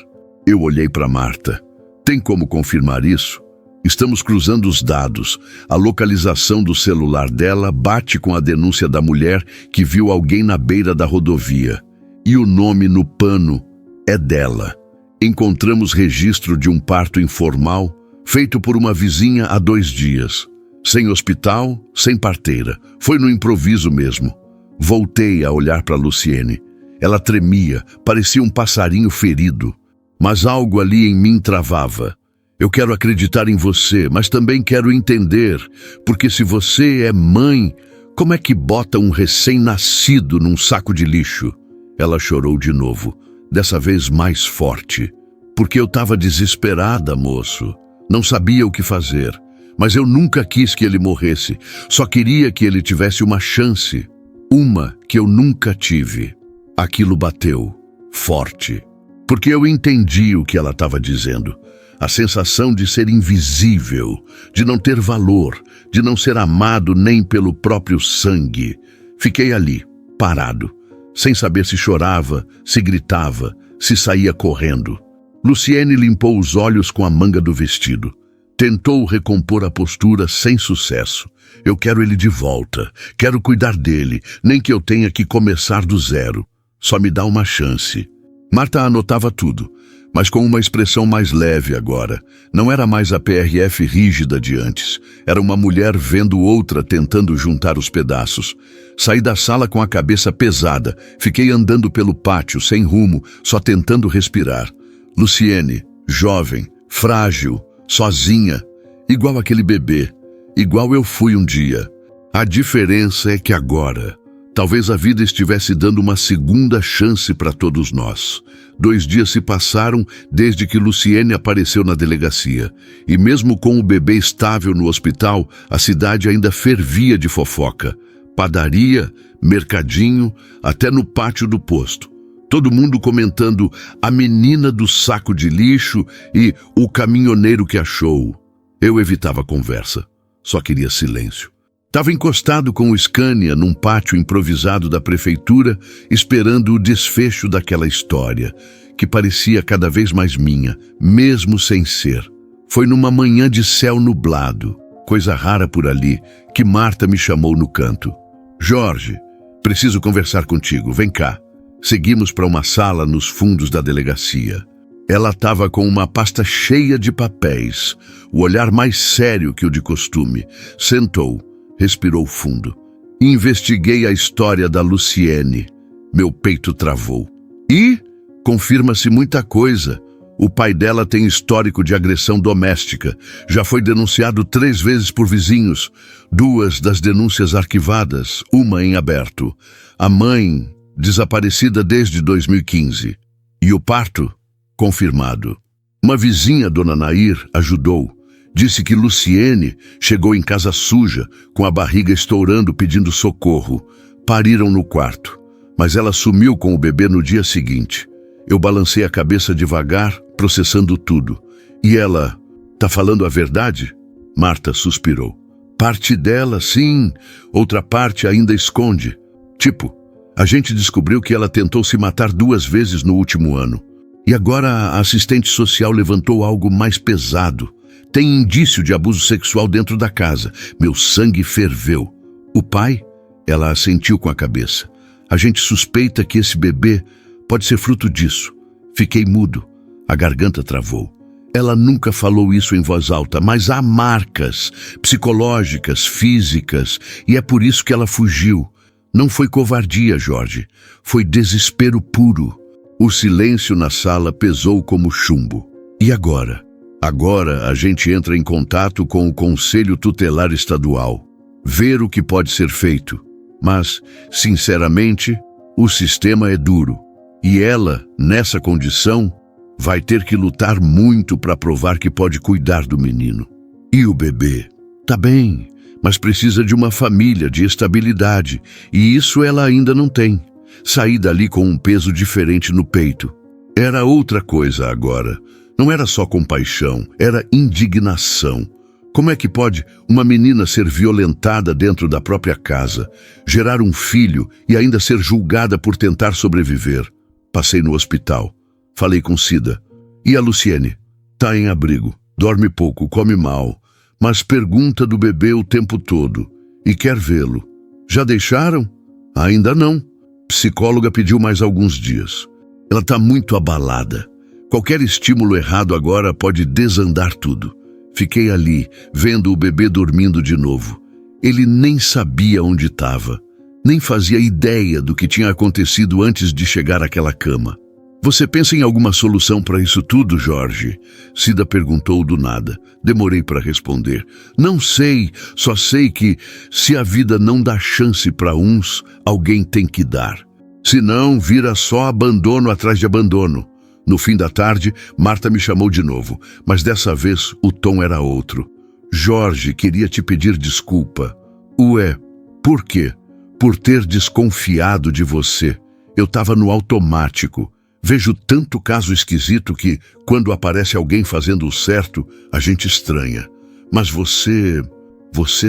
Eu olhei para Marta. Tem como confirmar isso? Estamos cruzando os dados. A localização do celular dela bate com a denúncia da mulher que viu alguém na beira da rodovia. E o nome no pano é dela. Encontramos registro de um parto informal feito por uma vizinha há 2 dias. Sem hospital, sem parteira. Foi no improviso mesmo. Voltei a olhar para Luciene. Ela tremia, parecia um passarinho ferido. Mas algo ali em mim travava. Eu quero acreditar em você, mas também quero entender, porque se você é mãe, como é que bota um recém-nascido num saco de lixo? Ela chorou de novo, dessa vez mais forte. Porque eu estava desesperada, moço. Não sabia o que fazer. Mas eu nunca quis que ele morresse. Só queria que ele tivesse uma chance. Uma que eu nunca tive. Aquilo bateu. Forte. Porque eu entendi o que ela estava dizendo. A sensação de ser invisível, de não ter valor, de não ser amado nem pelo próprio sangue. Fiquei ali, parado, sem saber se chorava, se gritava, se saía correndo. Luciene limpou os olhos com a manga do vestido. Tentou recompor a postura sem sucesso. Eu quero ele de volta. Quero cuidar dele, nem que eu tenha que começar do zero. Só me dá uma chance. Marta anotava tudo, mas com uma expressão mais leve agora. Não era mais a PRF rígida de antes. Era uma mulher vendo outra tentando juntar os pedaços. Saí da sala com a cabeça pesada. Fiquei andando pelo pátio, sem rumo, só tentando respirar. Luciene, jovem, frágil, sozinha, igual aquele bebê, igual eu fui um dia. A diferença é que agora, talvez a vida estivesse dando uma segunda chance para todos nós. 2 dias se passaram desde que Luciene apareceu na delegacia. E mesmo com o bebê estável no hospital, a cidade ainda fervia de fofoca. Padaria, mercadinho, até no pátio do posto. Todo mundo comentando a menina do saco de lixo e o caminhoneiro que achou. Eu evitava conversa. Só queria silêncio. Estava encostado com o Scania num pátio improvisado da prefeitura, esperando o desfecho daquela história, que parecia cada vez mais minha, mesmo sem ser. Foi numa manhã de céu nublado, coisa rara por ali, que Marta me chamou no canto. Jorge, preciso conversar contigo, vem cá. Seguimos para uma sala nos fundos da delegacia. Ela estava com uma pasta cheia de papéis, o olhar mais sério que o de costume. Sentou, respirou fundo. Investiguei a história da Luciene. Meu peito travou. E confirma-se muita coisa. O pai dela tem histórico de agressão doméstica. Já foi denunciado 3 vezes por vizinhos. 2 das denúncias arquivadas, uma em aberto. A mãe, desaparecida desde 2015. E o parto, confirmado. Uma vizinha, Dona Nair, ajudou. Disse que Luciene chegou em casa suja, com a barriga estourando pedindo socorro. Pariram no quarto, mas ela sumiu com o bebê no dia seguinte. Eu balancei a cabeça devagar, processando tudo. E ela, tá falando a verdade? Marta suspirou. Parte dela, sim, outra parte ainda esconde. Tipo, a gente descobriu que ela tentou se matar 2 vezes no último ano. E agora a assistente social levantou algo mais pesado. Tem indício de abuso sexual dentro da casa. Meu sangue ferveu. O pai? Ela assentiu com a cabeça. A gente suspeita que esse bebê pode ser fruto disso. Fiquei mudo. A garganta travou. Ela nunca falou isso em voz alta, mas há marcas psicológicas, físicas, e é por isso que ela fugiu. Não foi covardia, Jorge. Foi desespero puro. O silêncio na sala pesou como chumbo. E agora? Agora a gente entra em contato com o Conselho Tutelar Estadual. Ver o que pode ser feito. Mas, sinceramente, o sistema é duro. E ela, nessa condição, vai ter que lutar muito para provar que pode cuidar do menino. E o bebê? Tá bem, mas precisa de uma família, de estabilidade. E isso ela ainda não tem. Saí dali com um peso diferente no peito. Era outra coisa agora. Não era só compaixão, era indignação. Como é que pode uma menina ser violentada dentro da própria casa, gerar um filho e ainda ser julgada por tentar sobreviver? Passei no hospital. Falei com Cida. E a Luciene? Tá em abrigo, dorme pouco, come mal, mas pergunta do bebê o tempo todo e quer vê-lo. Já deixaram? Ainda não. Psicóloga pediu mais alguns dias. Ela tá muito abalada. Qualquer estímulo errado agora pode desandar tudo. Fiquei ali, vendo o bebê dormindo de novo. Ele nem sabia onde estava, nem fazia ideia do que tinha acontecido antes de chegar àquela cama. Você pensa em alguma solução para isso tudo, Jorge? Cida perguntou do nada. Demorei para responder. Não sei, só sei que se a vida não dá chance para uns, alguém tem que dar. Senão, vira só abandono atrás de abandono. No fim da tarde, Marta me chamou de novo, mas dessa vez o tom era outro. Jorge, queria te pedir desculpa. Ué, por quê? Por ter desconfiado de você. Eu estava no automático. Vejo tanto caso esquisito que, quando aparece alguém fazendo o certo, a gente estranha. Mas você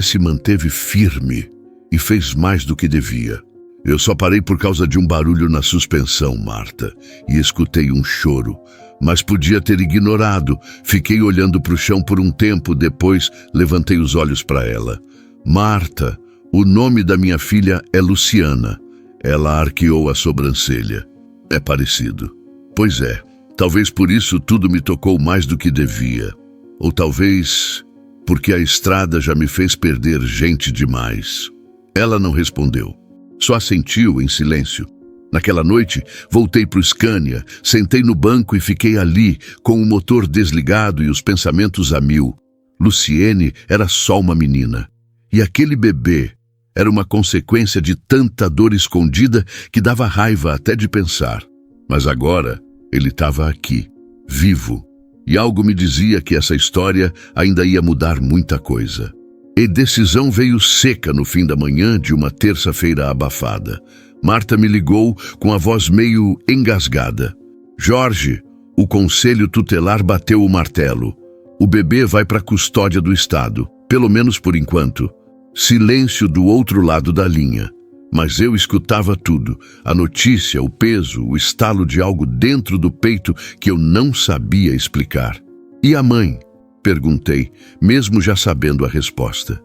se manteve firme e fez mais do que devia. Eu só parei por causa de um barulho na suspensão, Marta, e escutei um choro. Mas podia ter ignorado. Fiquei olhando para o chão por um tempo, depois levantei os olhos para ela. Marta, o nome da minha filha é Luciana. Ela arqueou a sobrancelha. É parecido. Pois é, talvez por isso tudo me tocou mais do que devia. Ou talvez porque a estrada já me fez perder gente demais. Ela não respondeu. Só assentiu em silêncio. Naquela noite, voltei para o Scania, sentei no banco e fiquei ali, com o motor desligado e os pensamentos a mil. Luciene era só uma menina. E aquele bebê era uma consequência de tanta dor escondida que dava raiva até de pensar. Mas agora ele estava aqui, vivo. E algo me dizia que essa história ainda ia mudar muita coisa. E decisão veio seca no fim da manhã de uma terça-feira abafada. Marta me ligou com a voz meio engasgada. Jorge, o conselho tutelar bateu o martelo. O bebê vai para a custódia do Estado, pelo menos por enquanto. Silêncio do outro lado da linha. Mas eu escutava tudo. A notícia, o peso, o estalo de algo dentro do peito que eu não sabia explicar. E a mãe? Perguntei, mesmo já sabendo a resposta.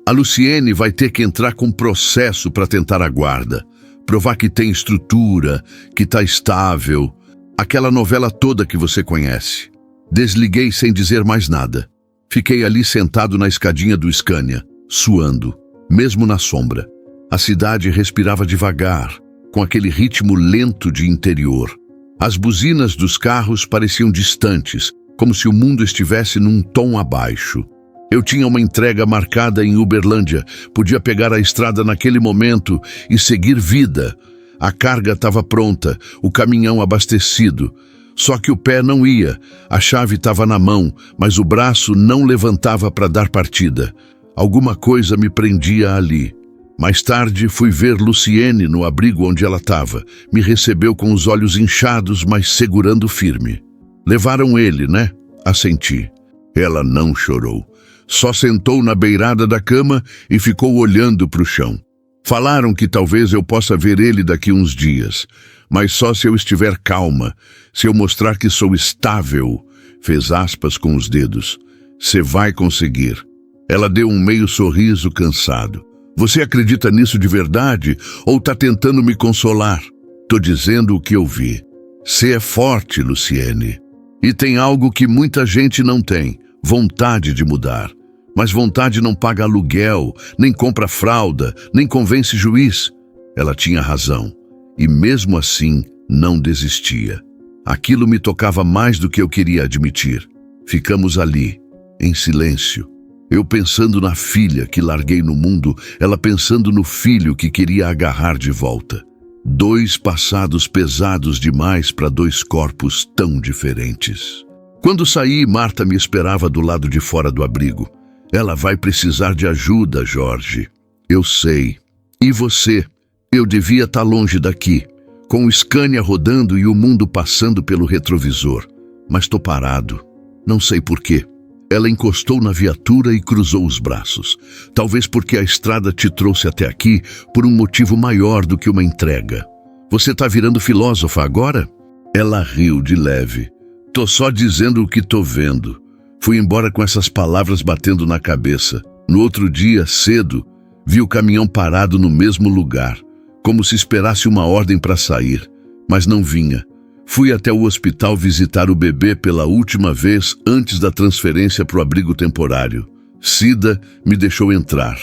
A Luciene vai ter que entrar com processo para tentar a guarda. Provar que tem estrutura, que está estável. Aquela novela toda que você conhece. Desliguei sem dizer mais nada. Fiquei ali sentado na escadinha do Scania, suando, mesmo na sombra. A cidade respirava devagar, com aquele ritmo lento de interior. As buzinas dos carros pareciam distantes, como se o mundo estivesse num tom abaixo. Eu tinha uma entrega marcada em Uberlândia, podia pegar a estrada naquele momento e seguir vida. A carga estava pronta, o caminhão abastecido. Só que o pé não ia, a chave estava na mão, mas o braço não levantava para dar partida. Alguma coisa me prendia ali. Mais tarde fui ver Luciene no abrigo onde ela estava. Me recebeu com os olhos inchados, mas segurando firme. Levaram ele, né? Assenti. Ela não chorou. Só sentou na beirada da cama e ficou olhando para o chão. Falaram que talvez eu possa ver ele daqui uns dias, mas só se eu estiver calma, se eu mostrar que sou estável. Fez aspas com os dedos. Você vai conseguir. Ela deu um meio sorriso cansado. Você acredita nisso de verdade ou está tentando me consolar? Tô dizendo o que eu vi. Você é forte, Luciene. E tem algo que muita gente não tem, vontade de mudar. Mas vontade não paga aluguel, nem compra fralda, nem convence juiz. Ela tinha razão. E mesmo assim, não desistia. Aquilo me tocava mais do que eu queria admitir. Ficamos ali, em silêncio. Eu pensando na filha que larguei no mundo, ela pensando no filho que queria agarrar de volta. Dois passados pesados demais para dois corpos tão diferentes. Quando saí, Marta me esperava do lado de fora do abrigo. Ela vai precisar de ajuda, Jorge. Eu sei. E você? Eu devia estar longe daqui. com o Scania rodando e o mundo passando pelo retrovisor. Mas tô parado. Não sei por quê. Ela encostou na viatura e cruzou os braços. Talvez porque a estrada te trouxe até aqui por um motivo maior do que uma entrega. Você tá virando filósofa agora? Ela riu de leve. Tô só dizendo o que tô vendo. Fui embora com essas palavras batendo na cabeça. No outro dia, cedo, vi o caminhão parado no mesmo lugar, como se esperasse uma ordem para sair, mas não vinha. Fui até o hospital visitar o bebê pela última vez antes da transferência para o abrigo temporário. Cida me deixou entrar.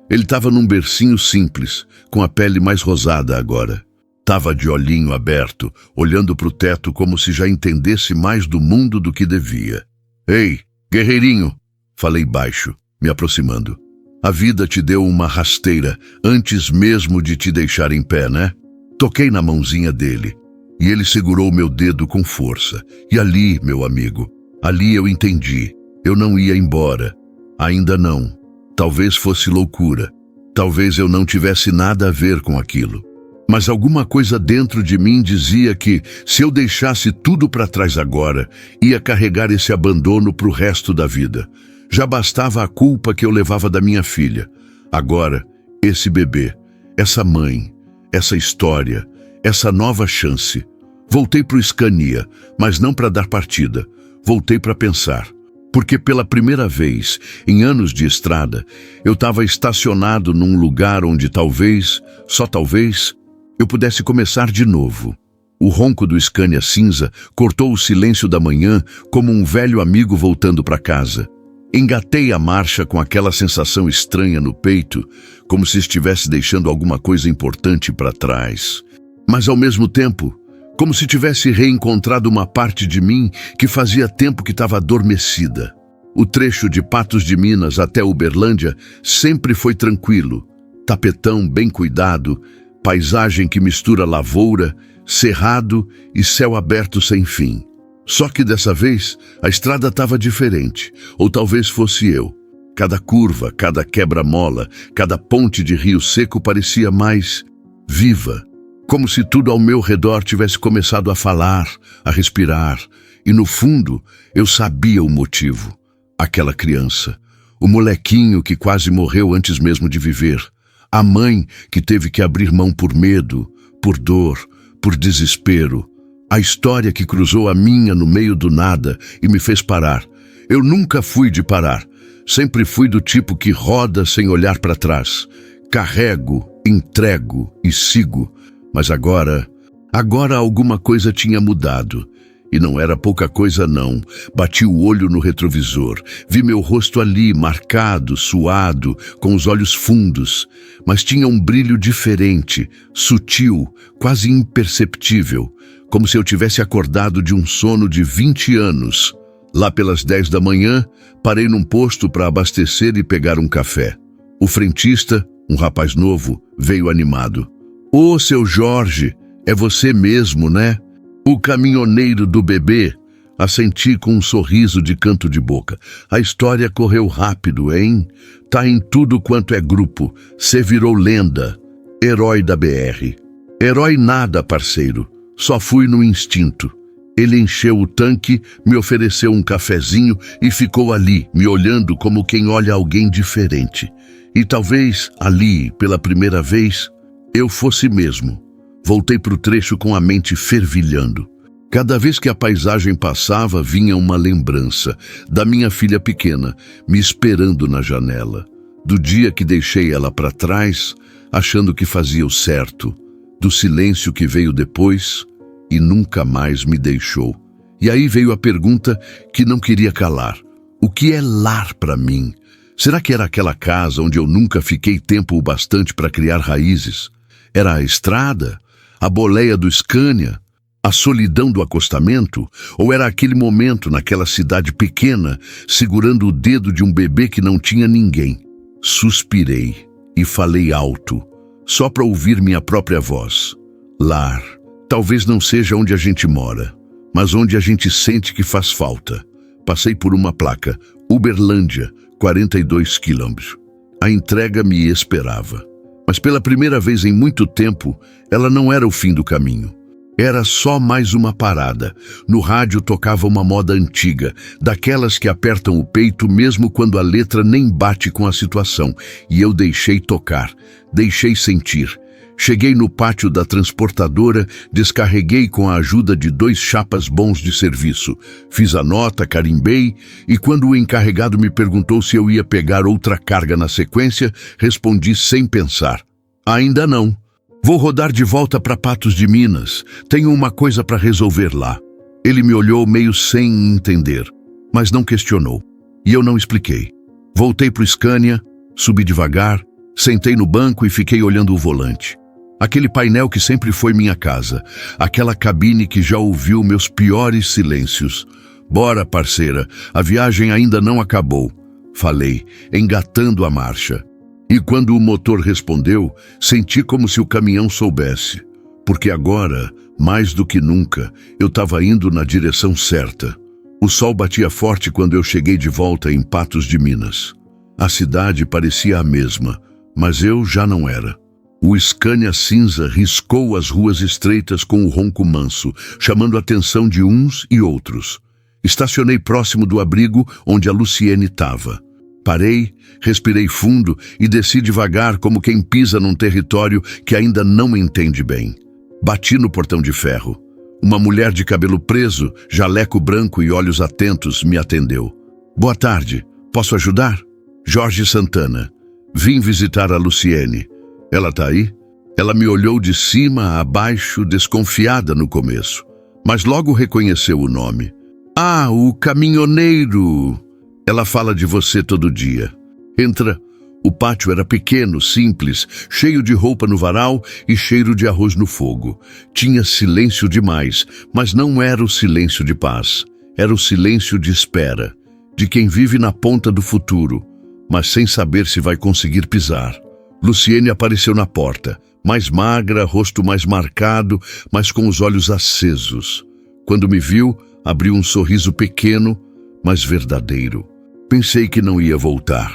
Ele estava num bercinho simples, com a pele mais rosada agora. Estava de olhinho aberto, olhando para o teto como se já entendesse mais do mundo do que devia. Ei, guerreirinho, falei baixo, me aproximando. A vida te deu uma rasteira antes mesmo de te deixar em pé, né? Toquei na mãozinha dele. E ele segurou meu dedo com força. E ali, meu amigo, ali eu entendi. Eu não ia embora. Ainda não. Talvez fosse loucura. Talvez eu não tivesse nada a ver com aquilo. Mas alguma coisa dentro de mim dizia que, se eu deixasse tudo para trás agora, ia carregar esse abandono para o resto da vida. Já bastava a culpa que eu levava da minha filha. Agora, esse bebê, essa mãe, essa história, essa nova chance. Voltei para o Scania, mas não para dar partida. Voltei para pensar. Porque pela primeira vez, em anos de estrada, eu estava estacionado num lugar onde talvez, só talvez, eu pudesse começar de novo. O ronco do Scania cinza cortou o silêncio da manhã como um velho amigo voltando para casa. Engatei a marcha com aquela sensação estranha no peito, como se estivesse deixando alguma coisa importante para trás. Mas ao mesmo tempo, como se tivesse reencontrado uma parte de mim que fazia tempo que estava adormecida. O trecho de Patos de Minas até Uberlândia sempre foi tranquilo, tapetão bem cuidado, paisagem que mistura lavoura, cerrado e céu aberto sem fim. Só que dessa vez a estrada estava diferente, ou talvez fosse eu. Cada curva, cada quebra-mola, cada ponte de rio seco parecia mais viva. Como se tudo ao meu redor tivesse começado a falar, a respirar. E no fundo, eu sabia o motivo. Aquela criança. O molequinho que quase morreu antes mesmo de viver. A mãe que teve que abrir mão por medo, por dor, por desespero. A história que cruzou a minha no meio do nada e me fez parar. Eu nunca fui de parar. Sempre fui do tipo que roda sem olhar para trás. Carrego, entrego e sigo. Mas agora alguma coisa tinha mudado. E não era pouca coisa não. Bati o olho no retrovisor. Vi meu rosto ali, marcado, suado, com os olhos fundos. Mas tinha um brilho diferente, sutil, quase imperceptível. Como se eu tivesse acordado de um sono de 20 anos. Lá pelas 10 da manhã, parei num posto para abastecer e pegar um café. O frentista, um rapaz novo, veio animado. Ô, seu Jorge, é você mesmo, né? O caminhoneiro do bebê, assenti com um sorriso de canto de boca. A história correu rápido, hein? Tá em tudo quanto é grupo. Cê virou lenda. Herói da BR. Herói nada, parceiro. Só fui no instinto. Ele encheu o tanque, me ofereceu um cafezinho e ficou ali, me olhando como quem olha alguém diferente. E talvez, ali, pela primeira vez, eu fosse mesmo. Voltei para o trecho com a mente fervilhando. Cada vez que a paisagem passava, vinha uma lembrança da minha filha pequena, me esperando na janela. Do dia que deixei ela para trás, achando que fazia o certo. Do silêncio que veio depois e nunca mais me deixou. E aí veio a pergunta que não queria calar. O que é lar para mim? Será que era aquela casa onde eu nunca fiquei tempo o bastante para criar raízes? Era a estrada? A boleia do Scania? A solidão do acostamento? Ou era aquele momento naquela cidade pequena, segurando o dedo de um bebê que não tinha ninguém? Suspirei e falei alto, só para ouvir minha própria voz. Lar. Talvez não seja onde a gente mora, mas onde a gente sente que faz falta. Passei por uma placa, Uberlândia, 42 quilômetros. A entrega me esperava. Mas pela primeira vez em muito tempo, ela não era o fim do caminho. Era só mais uma parada. No rádio tocava uma moda antiga, daquelas que apertam o peito mesmo quando a letra nem bate com a situação. E eu deixei tocar, deixei sentir. Cheguei no pátio da transportadora, descarreguei com a ajuda de 2 chapas bons de serviço. Fiz a nota, carimbei, e quando o encarregado me perguntou se eu ia pegar outra carga na sequência, respondi sem pensar: ainda não. Vou rodar de volta para Patos de Minas. Tenho uma coisa para resolver lá. Ele me olhou meio sem entender, mas não questionou. E eu não expliquei. Voltei pro Scania, subi devagar, sentei no banco e fiquei olhando o volante. Aquele painel que sempre foi minha casa. Aquela cabine que já ouviu meus piores silêncios. Bora, parceira, a viagem ainda não acabou. Falei, engatando a marcha. E quando o motor respondeu, senti como se o caminhão soubesse. Porque agora, mais do que nunca, eu estava indo na direção certa. O sol batia forte quando eu cheguei de volta em Patos de Minas. A cidade parecia a mesma, mas eu já não era. O Scania cinza riscou as ruas estreitas com o ronco manso, chamando a atenção de uns e outros. Estacionei próximo do abrigo onde a Luciene estava. Parei, respirei fundo e desci devagar como quem pisa num território que ainda não entende bem. Bati no portão de ferro. Uma mulher de cabelo preso, jaleco branco e olhos atentos me atendeu. Boa tarde, posso ajudar? Jorge Santana. Vim visitar a Luciene. Ela tá aí? Ela me olhou de cima a baixo, desconfiada no começo, mas logo reconheceu o nome. Ah, o caminhoneiro! Ela fala de você todo dia. Entra. O pátio era pequeno, simples, cheio de roupa no varal e cheiro de arroz no fogo. Tinha silêncio demais, mas não era o silêncio de paz. Era o silêncio de espera, de quem vive na ponta do futuro, mas sem saber se vai conseguir pisar. Luciene apareceu na porta, mais magra, rosto mais marcado, mas com os olhos acesos. Quando me viu, abriu um sorriso pequeno, mas verdadeiro. Pensei que não ia voltar.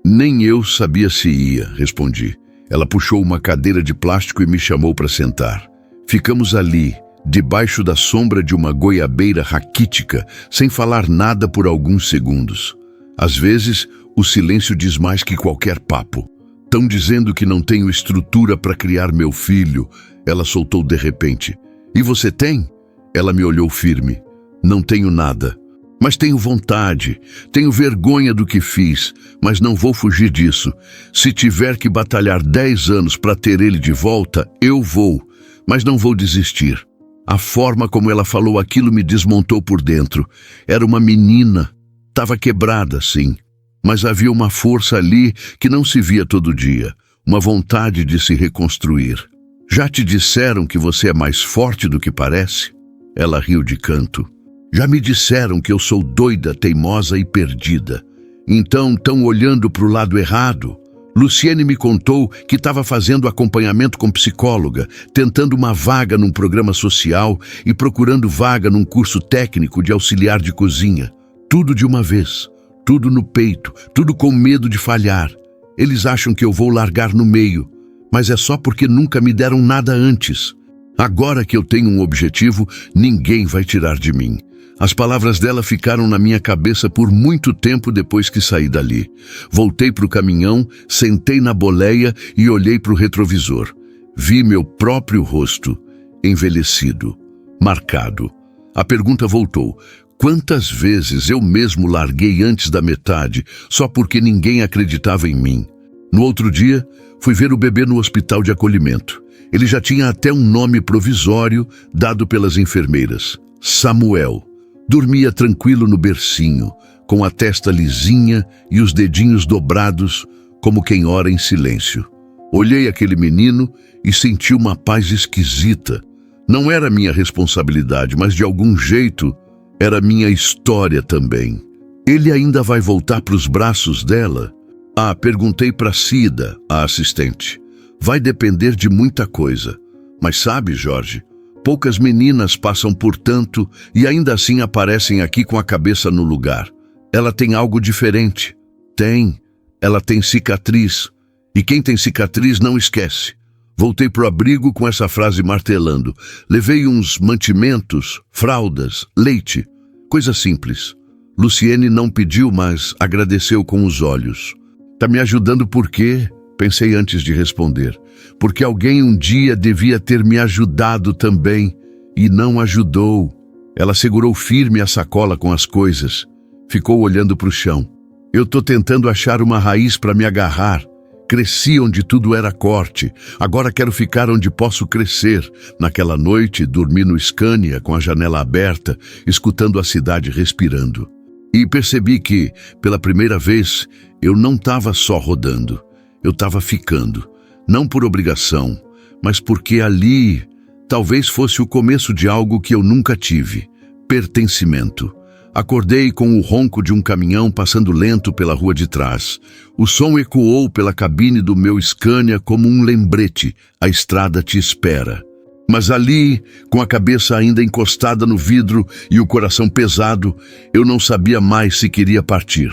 Nem eu sabia se ia, respondi. Ela puxou uma cadeira de plástico e me chamou para sentar. Ficamos ali, debaixo da sombra de uma goiabeira raquítica, sem falar nada por alguns segundos. Às vezes, o silêncio diz mais que qualquer papo. Tão dizendo que não tenho estrutura para criar meu filho, ela soltou de repente. E você tem? Ela me olhou firme. Não tenho nada. Mas tenho vontade, tenho vergonha do que fiz, mas não vou fugir disso. Se tiver que batalhar 10 anos para ter ele de volta, eu vou, mas não vou desistir. A forma como ela falou aquilo me desmontou por dentro. Era uma menina, estava quebrada, sim, mas havia uma força ali que não se via todo dia, uma vontade de se reconstruir. Já te disseram que você é mais forte do que parece? Ela riu de canto. Já me disseram que eu sou doida, teimosa e perdida. Então estão olhando para o lado errado. Luciene me contou que estava fazendo acompanhamento com psicóloga, tentando uma vaga num programa social e procurando vaga num curso técnico de auxiliar de cozinha. Tudo de uma vez, tudo no peito, tudo com medo de falhar. Eles acham que eu vou largar no meio, mas é só porque nunca me deram nada antes. Agora que eu tenho um objetivo, ninguém vai tirar de mim. As palavras dela ficaram na minha cabeça por muito tempo depois que saí dali. Voltei para o caminhão, sentei na boleia e olhei para o retrovisor. Vi meu próprio rosto, envelhecido, marcado. A pergunta voltou. Quantas vezes eu mesmo larguei antes da metade, só porque ninguém acreditava em mim? No outro dia, fui ver o bebê no hospital de acolhimento. Ele já tinha até um nome provisório dado pelas enfermeiras. Samuel. Dormia tranquilo no bercinho, com a testa lisinha e os dedinhos dobrados, como quem ora em silêncio. Olhei aquele menino e senti uma paz esquisita. Não era minha responsabilidade, mas de algum jeito era minha história também. Ele ainda vai voltar para os braços dela? Perguntei para Cida, a assistente. Vai depender de muita coisa. Mas sabe, Jorge, poucas meninas passam por tanto e ainda assim aparecem aqui com a cabeça no lugar. Ela tem algo diferente. Tem. Ela tem cicatriz. E quem tem cicatriz não esquece. Voltei pro abrigo com essa frase martelando. Levei uns mantimentos, fraldas, leite, coisa simples. Luciene não pediu, mas agradeceu com os olhos. Tá me ajudando por quê? Pensei antes de responder. Porque alguém um dia devia ter me ajudado também e não ajudou. Ela segurou firme a sacola com as coisas. Ficou olhando para o chão. Eu tô tentando achar uma raiz para me agarrar. Cresci onde tudo era corte. Agora quero ficar onde posso crescer. Naquela noite, dormi no Scania com a janela aberta, escutando a cidade respirando. E percebi que, pela primeira vez, eu não estava só rodando. Eu estava ficando. Não por obrigação, mas porque ali talvez fosse o começo de algo que eu nunca tive. Pertencimento. Acordei com o ronco de um caminhão passando lento pela rua de trás. O som ecoou pela cabine do meu Scania como um lembrete. A estrada te espera. Mas ali, com a cabeça ainda encostada no vidro e o coração pesado, eu não sabia mais se queria partir.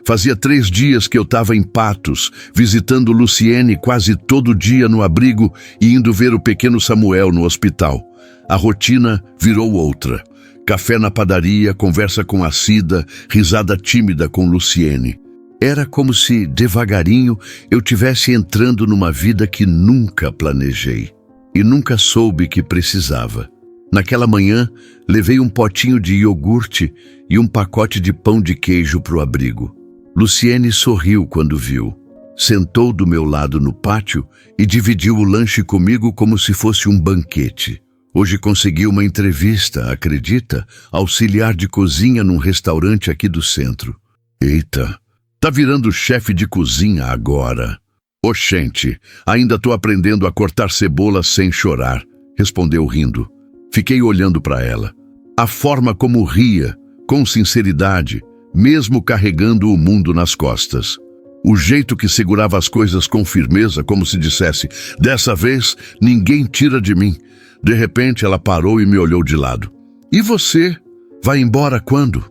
Fazia 3 dias que eu estava em Patos, visitando Luciene quase todo dia no abrigo e indo ver o pequeno Samuel no hospital. A rotina virou outra. Café na padaria, conversa com a Cida, risada tímida com Luciene. Era como se, devagarinho, eu tivesse entrando numa vida que nunca planejei. E nunca soube que precisava. Naquela manhã, levei um potinho de iogurte e um pacote de pão de queijo para o abrigo. Luciene sorriu quando viu. Sentou do meu lado no pátio e dividiu o lanche comigo como se fosse um banquete. Hoje consegui uma entrevista, acredita? Auxiliar de cozinha num restaurante aqui do centro. Eita, tá virando chefe de cozinha agora. Oxente, ainda tô aprendendo a cortar cebola sem chorar, respondeu rindo. Fiquei olhando para ela. A forma como ria, com sinceridade, mesmo carregando o mundo nas costas. O jeito que segurava as coisas com firmeza, como se dissesse, dessa vez ninguém tira de mim. De repente ela parou e me olhou de lado. E você? Vai embora quando?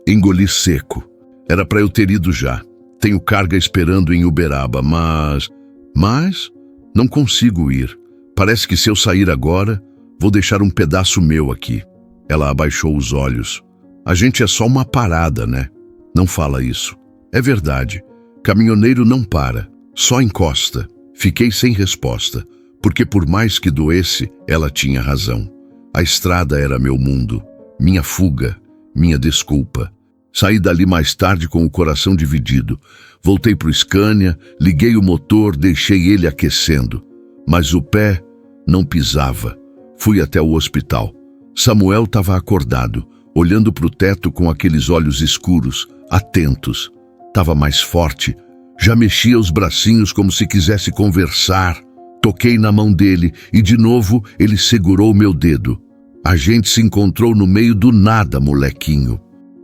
Engoli seco. Era para eu ter ido já. Tenho carga esperando em Uberaba, mas não consigo ir. Parece que se eu sair agora, vou deixar um pedaço meu aqui. Ela abaixou os olhos. A gente é só uma parada, né? Não fala isso. É verdade. Caminhoneiro não para, só encosta. Fiquei sem resposta, porque por mais que doesse, ela tinha razão. A estrada era meu mundo, minha fuga, minha desculpa. Saí dali mais tarde com o coração dividido. Voltei pro Scania, liguei o motor, deixei ele aquecendo. Mas o pé não pisava. Fui até o hospital. Samuel estava acordado, olhando pro teto com aqueles olhos escuros, atentos. Estava mais forte. Já mexia os bracinhos como se quisesse conversar. Toquei na mão dele e de novo ele segurou meu dedo. A gente se encontrou no meio do nada, molequinho.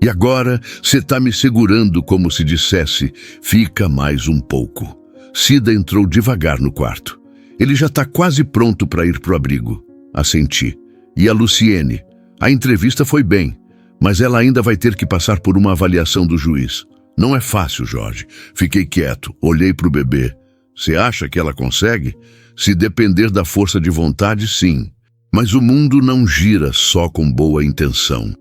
E agora você tá me segurando como se dissesse, fica mais um pouco. Cida entrou devagar no quarto. Ele já tá quase pronto para ir pro abrigo. Assenti. E a Luciene? A entrevista foi bem, mas ela ainda vai ter que passar por uma avaliação do juiz. Não é fácil, Jorge. Fiquei quieto, olhei pro bebê. Você acha que ela consegue? Se depender da força de vontade, sim. Mas o mundo não gira só com boa intenção.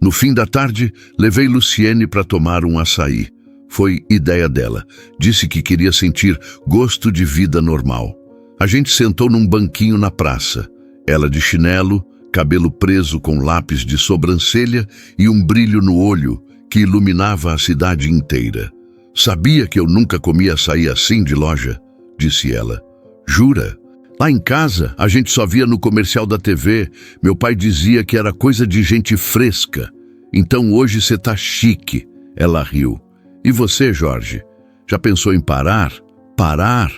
No fim da tarde, levei Luciene para tomar um açaí. Foi ideia dela. Disse que queria sentir gosto de vida normal. A gente sentou num banquinho na praça. Ela de chinelo, cabelo preso com lápis de sobrancelha e um brilho no olho que iluminava a cidade inteira. Sabia que eu nunca comia açaí assim de loja? Disse ela. Jura? Lá em casa, a gente só via no comercial da TV. Meu pai dizia que era coisa de gente fresca. Então hoje você tá chique. Ela riu. E você, Jorge? Já pensou em parar? Parar?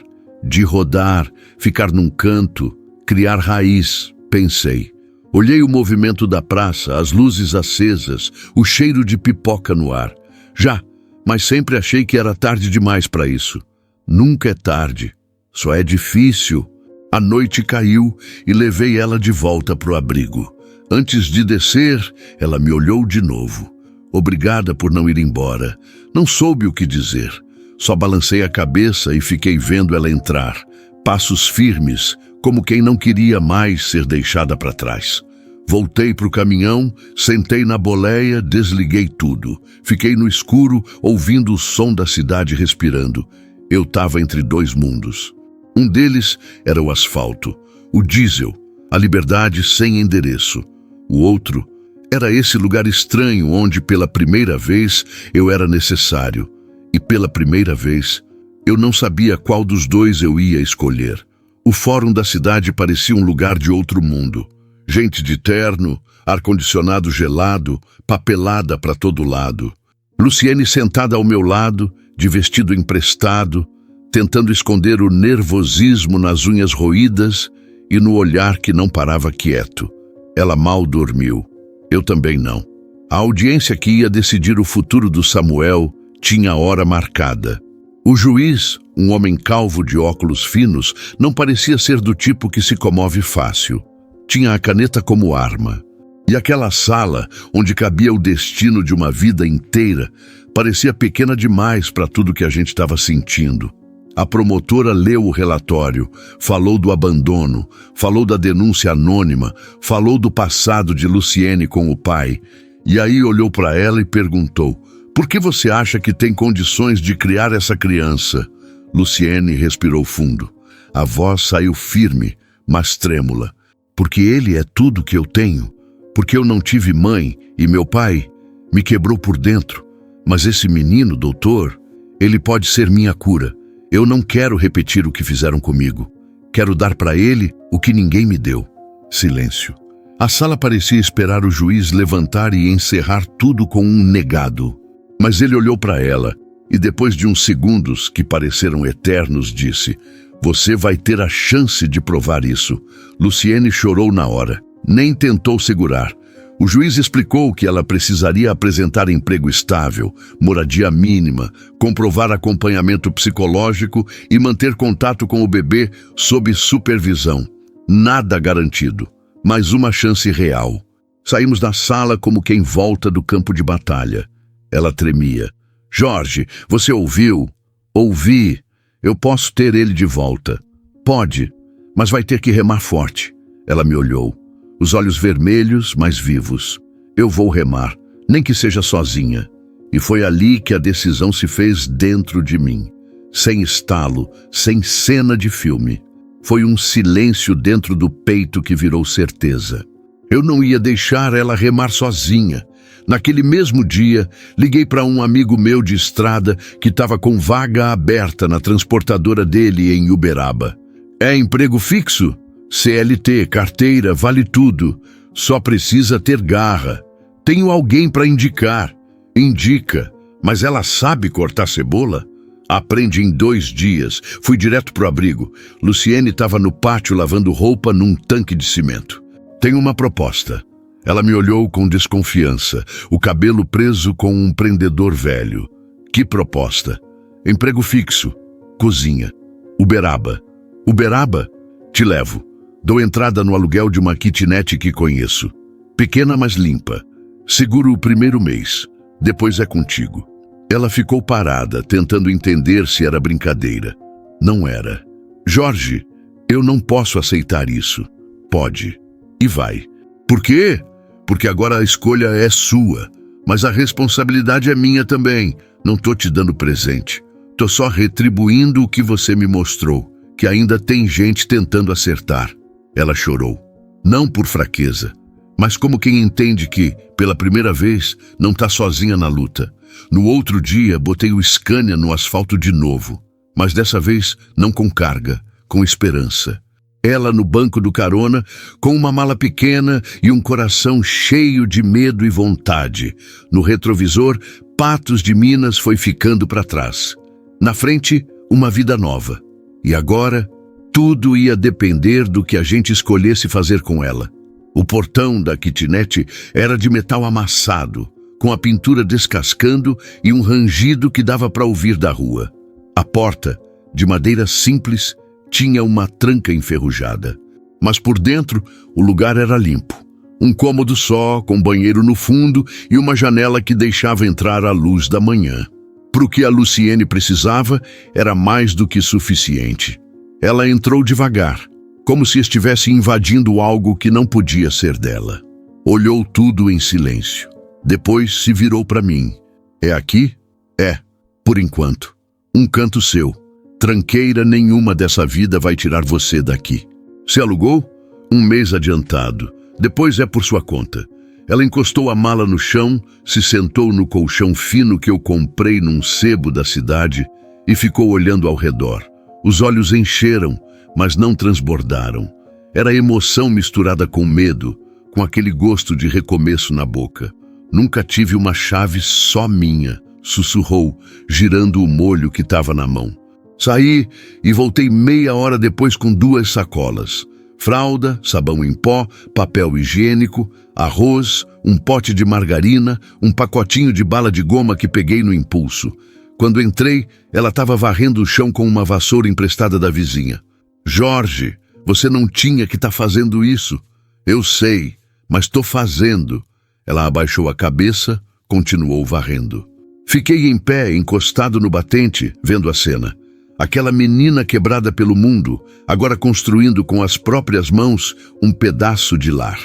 De rodar, ficar num canto, criar raiz, pensei. Olhei o movimento da praça, as luzes acesas, o cheiro de pipoca no ar. Já, mas sempre achei que era tarde demais para isso. Nunca é tarde, só é difícil. A noite caiu e levei ela de volta pro abrigo. Antes de descer, ela me olhou de novo. Obrigada por não ir embora. Não soube o que dizer. Só balancei a cabeça e fiquei vendo ela entrar. passos firmes, como quem não queria mais ser deixada para trás. Voltei para o caminhão, sentei na boleia, desliguei tudo. Fiquei no escuro, ouvindo o som da cidade respirando. Eu estava entre dois mundos. Um deles era o asfalto, o diesel, a liberdade sem endereço. O outro era esse lugar estranho onde, pela primeira vez, eu era necessário. E pela primeira vez, eu não sabia qual dos dois eu ia escolher. O fórum da cidade parecia um lugar de outro mundo. Gente de terno, ar-condicionado gelado, papelada para todo lado. Luciene sentada ao meu lado, de vestido emprestado, tentando esconder o nervosismo nas unhas roídas e no olhar que não parava quieto. Ela mal dormiu. Eu também não. A audiência que ia decidir o futuro do Samuel tinha a hora marcada. O juiz, um homem calvo de óculos finos, não parecia ser do tipo que se comove fácil. Tinha a caneta como arma. E aquela sala, onde cabia o destino de uma vida inteira, parecia pequena demais para tudo que a gente estava sentindo. A promotora leu o relatório, falou do abandono, falou da denúncia anônima, falou do passado de Luciene com o pai. E aí olhou para ela e perguntou: "Por que você acha que tem condições de criar essa criança?" Luciene respirou fundo. A voz saiu firme, mas trêmula. "Porque ele é tudo que eu tenho. Porque eu não tive mãe e meu pai me quebrou por dentro. Mas esse menino, doutor, ele pode ser minha cura. Eu não quero repetir o que fizeram comigo. Quero dar para ele o que ninguém me deu." Silêncio. A sala parecia esperar o juiz levantar e encerrar tudo com um negado. Mas ele olhou para ela e, depois de uns segundos que pareceram eternos, disse: "Você vai ter a chance de provar isso." Luciene chorou na hora. Nem tentou segurar. O juiz explicou que ela precisaria apresentar emprego estável, moradia mínima, comprovar acompanhamento psicológico e manter contato com o bebê sob supervisão. Nada garantido, mas uma chance real. Saímos da sala como quem volta do campo de batalha. Ela tremia. "Jorge, você ouviu?" "Ouvi. Eu posso ter ele de volta." "Pode, mas vai ter que remar forte." Ela me olhou. Os olhos vermelhos, mas vivos. "Eu vou remar, nem que seja sozinha." E foi ali que a decisão se fez dentro de mim. Sem estalo, sem cena de filme. Foi um silêncio dentro do peito que virou certeza. Eu não ia deixar ela remar sozinha. Naquele mesmo dia, liguei para um amigo meu de estrada que estava com vaga aberta na transportadora dele em Uberaba. "É emprego fixo? CLT, carteira, vale tudo. Só precisa ter garra. Tenho alguém para indicar." "Indica. Mas ela sabe cortar cebola?" "Aprende em 2 dias. Fui direto pro abrigo. Luciene estava no pátio lavando roupa num tanque de cimento." "Tenho uma proposta." Ela me olhou com desconfiança, o cabelo preso com um prendedor velho. "Que proposta?" "Emprego fixo. Cozinha. Uberaba." "Uberaba? Te levo. Dou entrada no aluguel de uma kitnet que conheço. Pequena, mas limpa. Seguro o primeiro mês. Depois é contigo." Ela ficou parada, tentando entender se era brincadeira. Não era. "Jorge, eu não posso aceitar isso." "Pode. E vai." "Por quê?" "Porque agora a escolha é sua. Mas a responsabilidade é minha também. Não tô te dando presente. Tô só retribuindo o que você me mostrou. Que ainda tem gente tentando acertar." Ela chorou. Não por fraqueza, mas como quem entende que, pela primeira vez, não está sozinha na luta. No outro dia, botei o Scania no asfalto de novo, mas dessa vez não com carga, com esperança. Ela no banco do carona, com uma mala pequena e um coração cheio de medo e vontade. No retrovisor, Patos de Minas foi ficando para trás. Na frente, uma vida nova. E agora, tudo ia depender do que a gente escolhesse fazer com ela. O portão da kitnet era de metal amassado, com a pintura descascando e um rangido que dava para ouvir da rua. A porta, de madeira simples, tinha uma tranca enferrujada. Mas por dentro, o lugar era limpo. Um cômodo só, com banheiro no fundo e uma janela que deixava entrar a luz da manhã. Pro que a Luciene precisava, era mais do que suficiente. Ela entrou devagar, como se estivesse invadindo algo que não podia ser dela. Olhou tudo em silêncio. Depois se virou para mim. É aqui? É, por enquanto. Um canto seu. Tranqueira nenhuma dessa vida vai tirar você daqui. Se alugou? Um mês adiantado. Depois é por sua conta. Ela encostou a mala no chão, se sentou no colchão fino que eu comprei num sebo da cidade e ficou olhando ao redor. Os olhos encheram, mas não transbordaram. Era emoção misturada com medo, com aquele gosto de recomeço na boca. Nunca tive uma chave só minha, sussurrou, girando o molho que estava na mão. Saí e voltei meia hora depois com 2 sacolas. Fralda, sabão em pó, papel higiênico, arroz, um pote de margarina, um pacotinho de bala de goma que peguei no impulso. Quando entrei, ela estava varrendo o chão com uma vassoura emprestada da vizinha. Jorge, você não tinha que estar fazendo isso. Eu sei, mas estou fazendo. Ela abaixou a cabeça, continuou varrendo. Fiquei em pé, encostado no batente, vendo a cena. Aquela menina quebrada pelo mundo, agora construindo com as próprias mãos um pedaço de lar.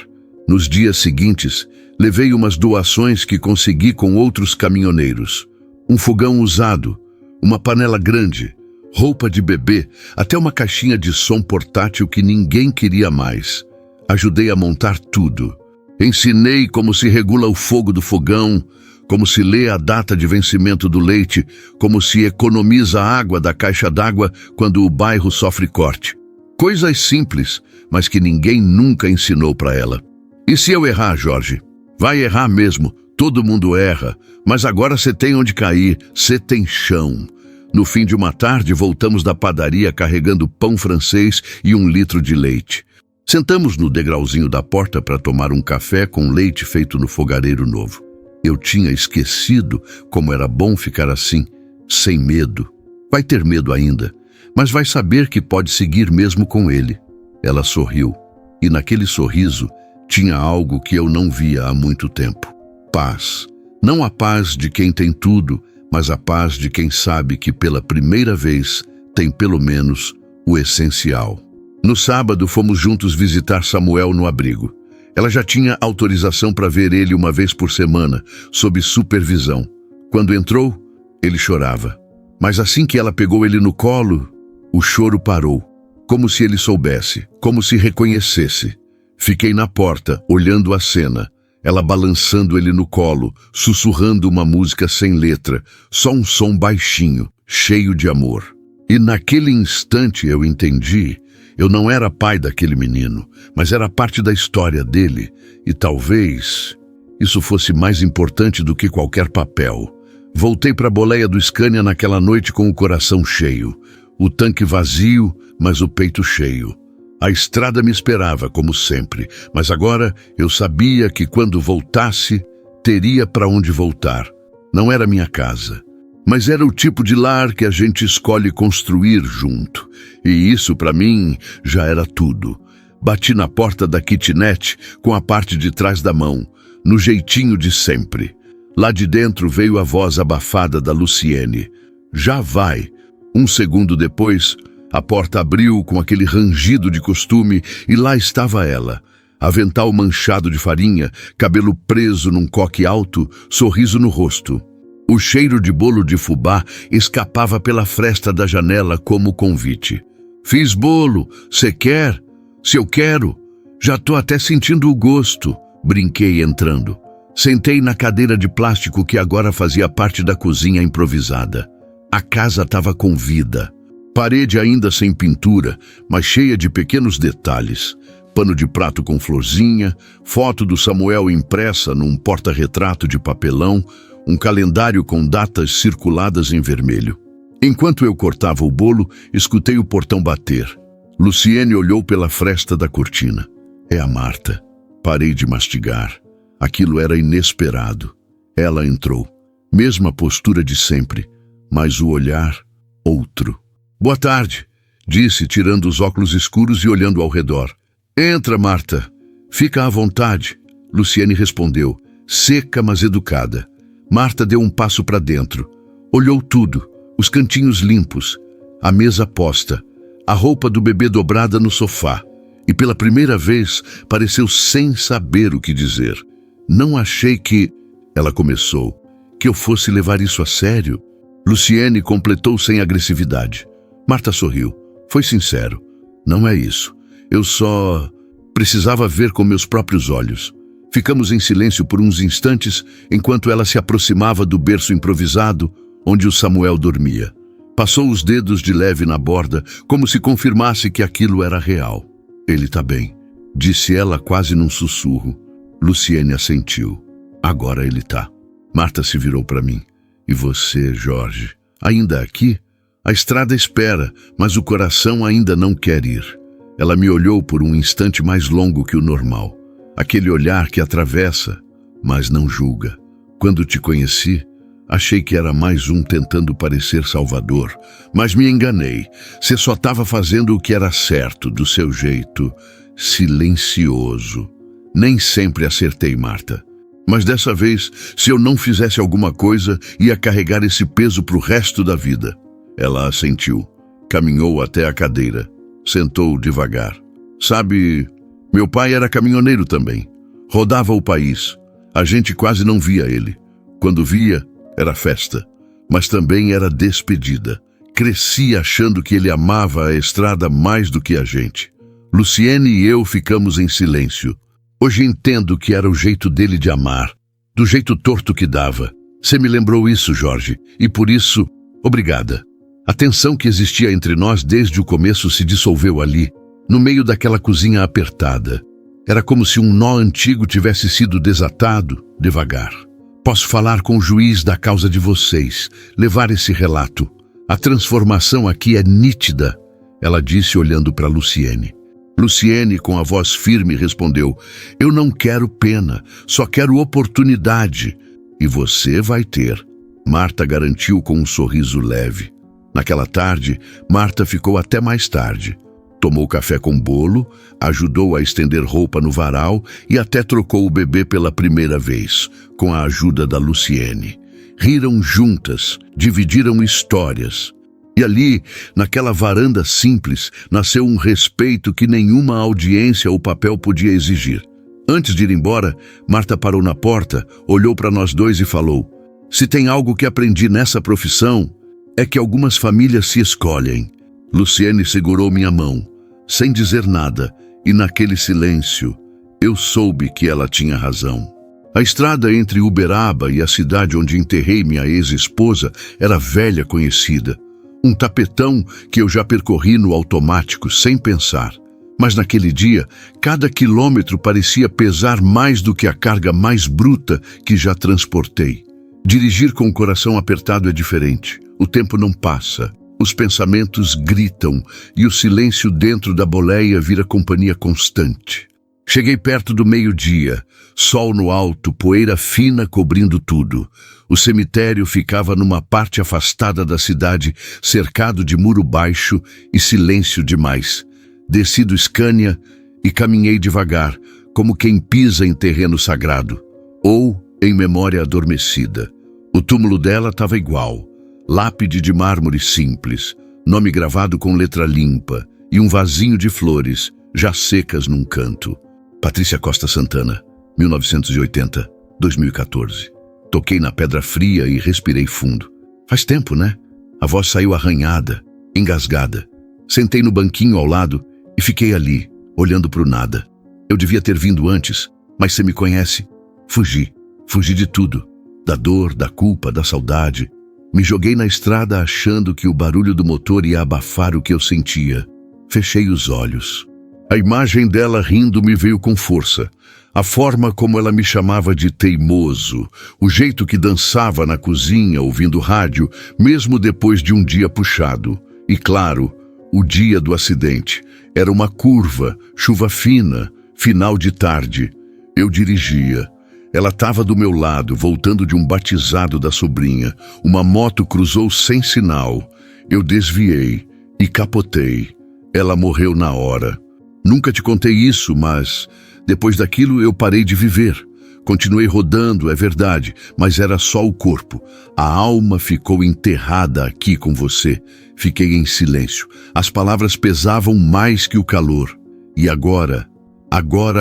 Nos dias seguintes, levei umas doações que consegui com outros caminhoneiros. Um fogão usado, uma panela grande, roupa de bebê, até uma caixinha de som portátil que ninguém queria mais. Ajudei a montar tudo. Ensinei como se regula o fogo do fogão, como se lê a data de vencimento do leite, como se economiza a água da caixa d'água quando o bairro sofre corte. Coisas simples, mas que ninguém nunca ensinou para ela. E se eu errar, Jorge? Vai errar mesmo, todo mundo erra, mas agora você tem onde cair, você tem chão. No fim de uma tarde, voltamos da padaria carregando pão francês e 1 litro de leite. Sentamos no degrauzinho da porta para tomar um café com leite feito no fogareiro novo. Eu tinha esquecido como era bom ficar assim, sem medo. Vai ter medo ainda, mas vai saber que pode seguir mesmo com ele. Ela sorriu, e naquele sorriso tinha algo que eu não via há muito tempo. Paz. Não a paz de quem tem tudo, mas a paz de quem sabe que pela primeira vez tem pelo menos o essencial. No sábado fomos juntos visitar Samuel no abrigo. Ela já tinha autorização para ver ele uma vez por semana, sob supervisão. Quando entrou, ele chorava. Mas assim que ela pegou ele no colo, o choro parou. Como se ele soubesse, como se reconhecesse. Fiquei na porta, olhando a cena. Ela balançando ele no colo, sussurrando uma música sem letra, só um som baixinho, cheio de amor. E naquele instante eu entendi. Eu não era pai daquele menino, mas era parte da história dele, e talvez isso fosse mais importante do que qualquer papel. Voltei para a boleia do Scania naquela noite com o coração cheio, o tanque vazio, mas o peito cheio. A estrada me esperava, como sempre, mas agora eu sabia que quando voltasse, teria para onde voltar. Não era minha casa. Mas era o tipo de lar que a gente escolhe construir junto. E isso, para mim, já era tudo. Bati na porta da kitnet com a parte de trás da mão, no jeitinho de sempre. Lá de dentro veio a voz abafada da Luciene. Já vai. 1 segundo depois, a porta abriu com aquele rangido de costume e lá estava ela. Avental manchado de farinha, cabelo preso num coque alto, sorriso no rosto. O cheiro de bolo de fubá escapava pela fresta da janela como convite. Fiz bolo, cê quer? Se eu quero, já tô até sentindo o gosto, brinquei entrando. Sentei na cadeira de plástico que agora fazia parte da cozinha improvisada. A casa estava com vida. Parede ainda sem pintura, mas cheia de pequenos detalhes. Pano de prato com florzinha, foto do Samuel impressa num porta-retrato de papelão, um calendário com datas circuladas em vermelho. Enquanto eu cortava o bolo, escutei o portão bater. Luciene olhou pela fresta da cortina. É a Marta. Parei de mastigar. Aquilo era inesperado. Ela entrou. Mesma postura de sempre, mas o olhar, outro. Boa tarde, disse, tirando os óculos escuros e olhando ao redor. Entra, Marta. Fica à vontade. Luciene respondeu, seca, mas educada. Marta deu um passo para dentro. Olhou tudo, os cantinhos limpos, a mesa posta, a roupa do bebê dobrada no sofá, e pela primeira vez pareceu sem saber o que dizer. Não achei que... Ela começou. Que eu fosse levar isso a sério? Luciene completou sem agressividade. Marta sorriu. Foi sincero. Não é isso. Eu só... precisava ver com meus próprios olhos. Ficamos em silêncio por uns instantes enquanto ela se aproximava do berço improvisado onde o Samuel dormia. Passou os dedos de leve na borda, como se confirmasse que aquilo era real. Ele tá bem, disse ela quase num sussurro. Luciene assentiu. Agora ele tá. Marta se virou para mim. E você, Jorge? Ainda aqui? A estrada espera, mas o coração ainda não quer ir. Ela me olhou por um instante mais longo que o normal. Aquele olhar que atravessa, mas não julga. Quando te conheci, achei que era mais um tentando parecer salvador, mas me enganei. Você só estava fazendo o que era certo, do seu jeito, silencioso. Nem sempre acertei, Marta. Mas dessa vez, se eu não fizesse alguma coisa, ia carregar esse peso pro resto da vida. Ela assentiu. Caminhou até a cadeira. Sentou devagar. Sabe, meu pai era caminhoneiro também. Rodava o país. A gente quase não via ele. Quando via, era festa. Mas também era despedida. Cresci achando que ele amava a estrada mais do que a gente. Luciene e eu ficamos em silêncio. Hoje entendo que era o jeito dele de amar, do jeito torto que dava. Você me lembrou isso, Jorge, e por isso, obrigada. A tensão que existia entre nós desde o começo se dissolveu ali, no meio daquela cozinha apertada. Era como se um nó antigo tivesse sido desatado, devagar. Posso falar com o juiz da causa de vocês, levar esse relato. A transformação aqui é nítida, ela disse olhando para Luciene. Luciene, com a voz firme, respondeu, eu não quero pena, só quero oportunidade. E você vai ter. Marta garantiu com um sorriso leve. Naquela tarde, Marta ficou até mais tarde. Tomou café com bolo, ajudou a estender roupa no varal e até trocou o bebê pela primeira vez, com a ajuda da Luciene. Riram juntas, dividiram histórias. E ali, naquela varanda simples, nasceu um respeito que nenhuma audiência ou papel podia exigir. Antes de ir embora, Marta parou na porta, olhou para nós dois e falou, se tem algo que aprendi nessa profissão, é que algumas famílias se escolhem. Luciene segurou minha mão, sem dizer nada, e naquele silêncio, eu soube que ela tinha razão. A estrada entre Uberaba e a cidade onde enterrei minha ex-esposa era velha conhecida. Um tapetão que eu já percorri no automático, sem pensar. Mas naquele dia, cada quilômetro parecia pesar mais do que a carga mais bruta que já transportei. Dirigir com o coração apertado é diferente. O tempo não passa. Os pensamentos gritam e o silêncio dentro da boleia vira companhia constante. Cheguei perto do meio-dia. Sol no alto, poeira fina cobrindo tudo. O cemitério ficava numa parte afastada da cidade, cercado de muro baixo e silêncio demais. Desci do Scania e caminhei devagar, como quem pisa em terreno sagrado, ou em memória adormecida. O túmulo dela estava igual, lápide de mármore simples, nome gravado com letra limpa e um vasinho de flores, já secas num canto. Patrícia Costa Santana, 1980, 2014. Toquei na pedra fria e respirei fundo. Faz tempo, né? A voz saiu arranhada, engasgada. Sentei no banquinho ao lado e fiquei ali, olhando para o nada. Eu devia ter vindo antes, mas você me conhece. Fugi de tudo. Da dor, da culpa, da saudade. Me joguei na estrada achando que o barulho do motor ia abafar o que eu sentia. Fechei os olhos. A imagem dela rindo me veio com força. A forma como ela me chamava de teimoso, o jeito que dançava na cozinha ouvindo rádio, mesmo depois de um dia puxado. E claro, o dia do acidente. Era uma curva, chuva fina, final de tarde. Eu dirigia. Ela estava do meu lado, voltando de um batizado da sobrinha. Uma moto cruzou sem sinal. Eu desviei e capotei. Ela morreu na hora. Nunca te contei isso, mas depois daquilo eu parei de viver. Continuei rodando, é verdade, mas era só o corpo. A alma ficou enterrada aqui com você. Fiquei em silêncio. As palavras pesavam mais que o calor. E agora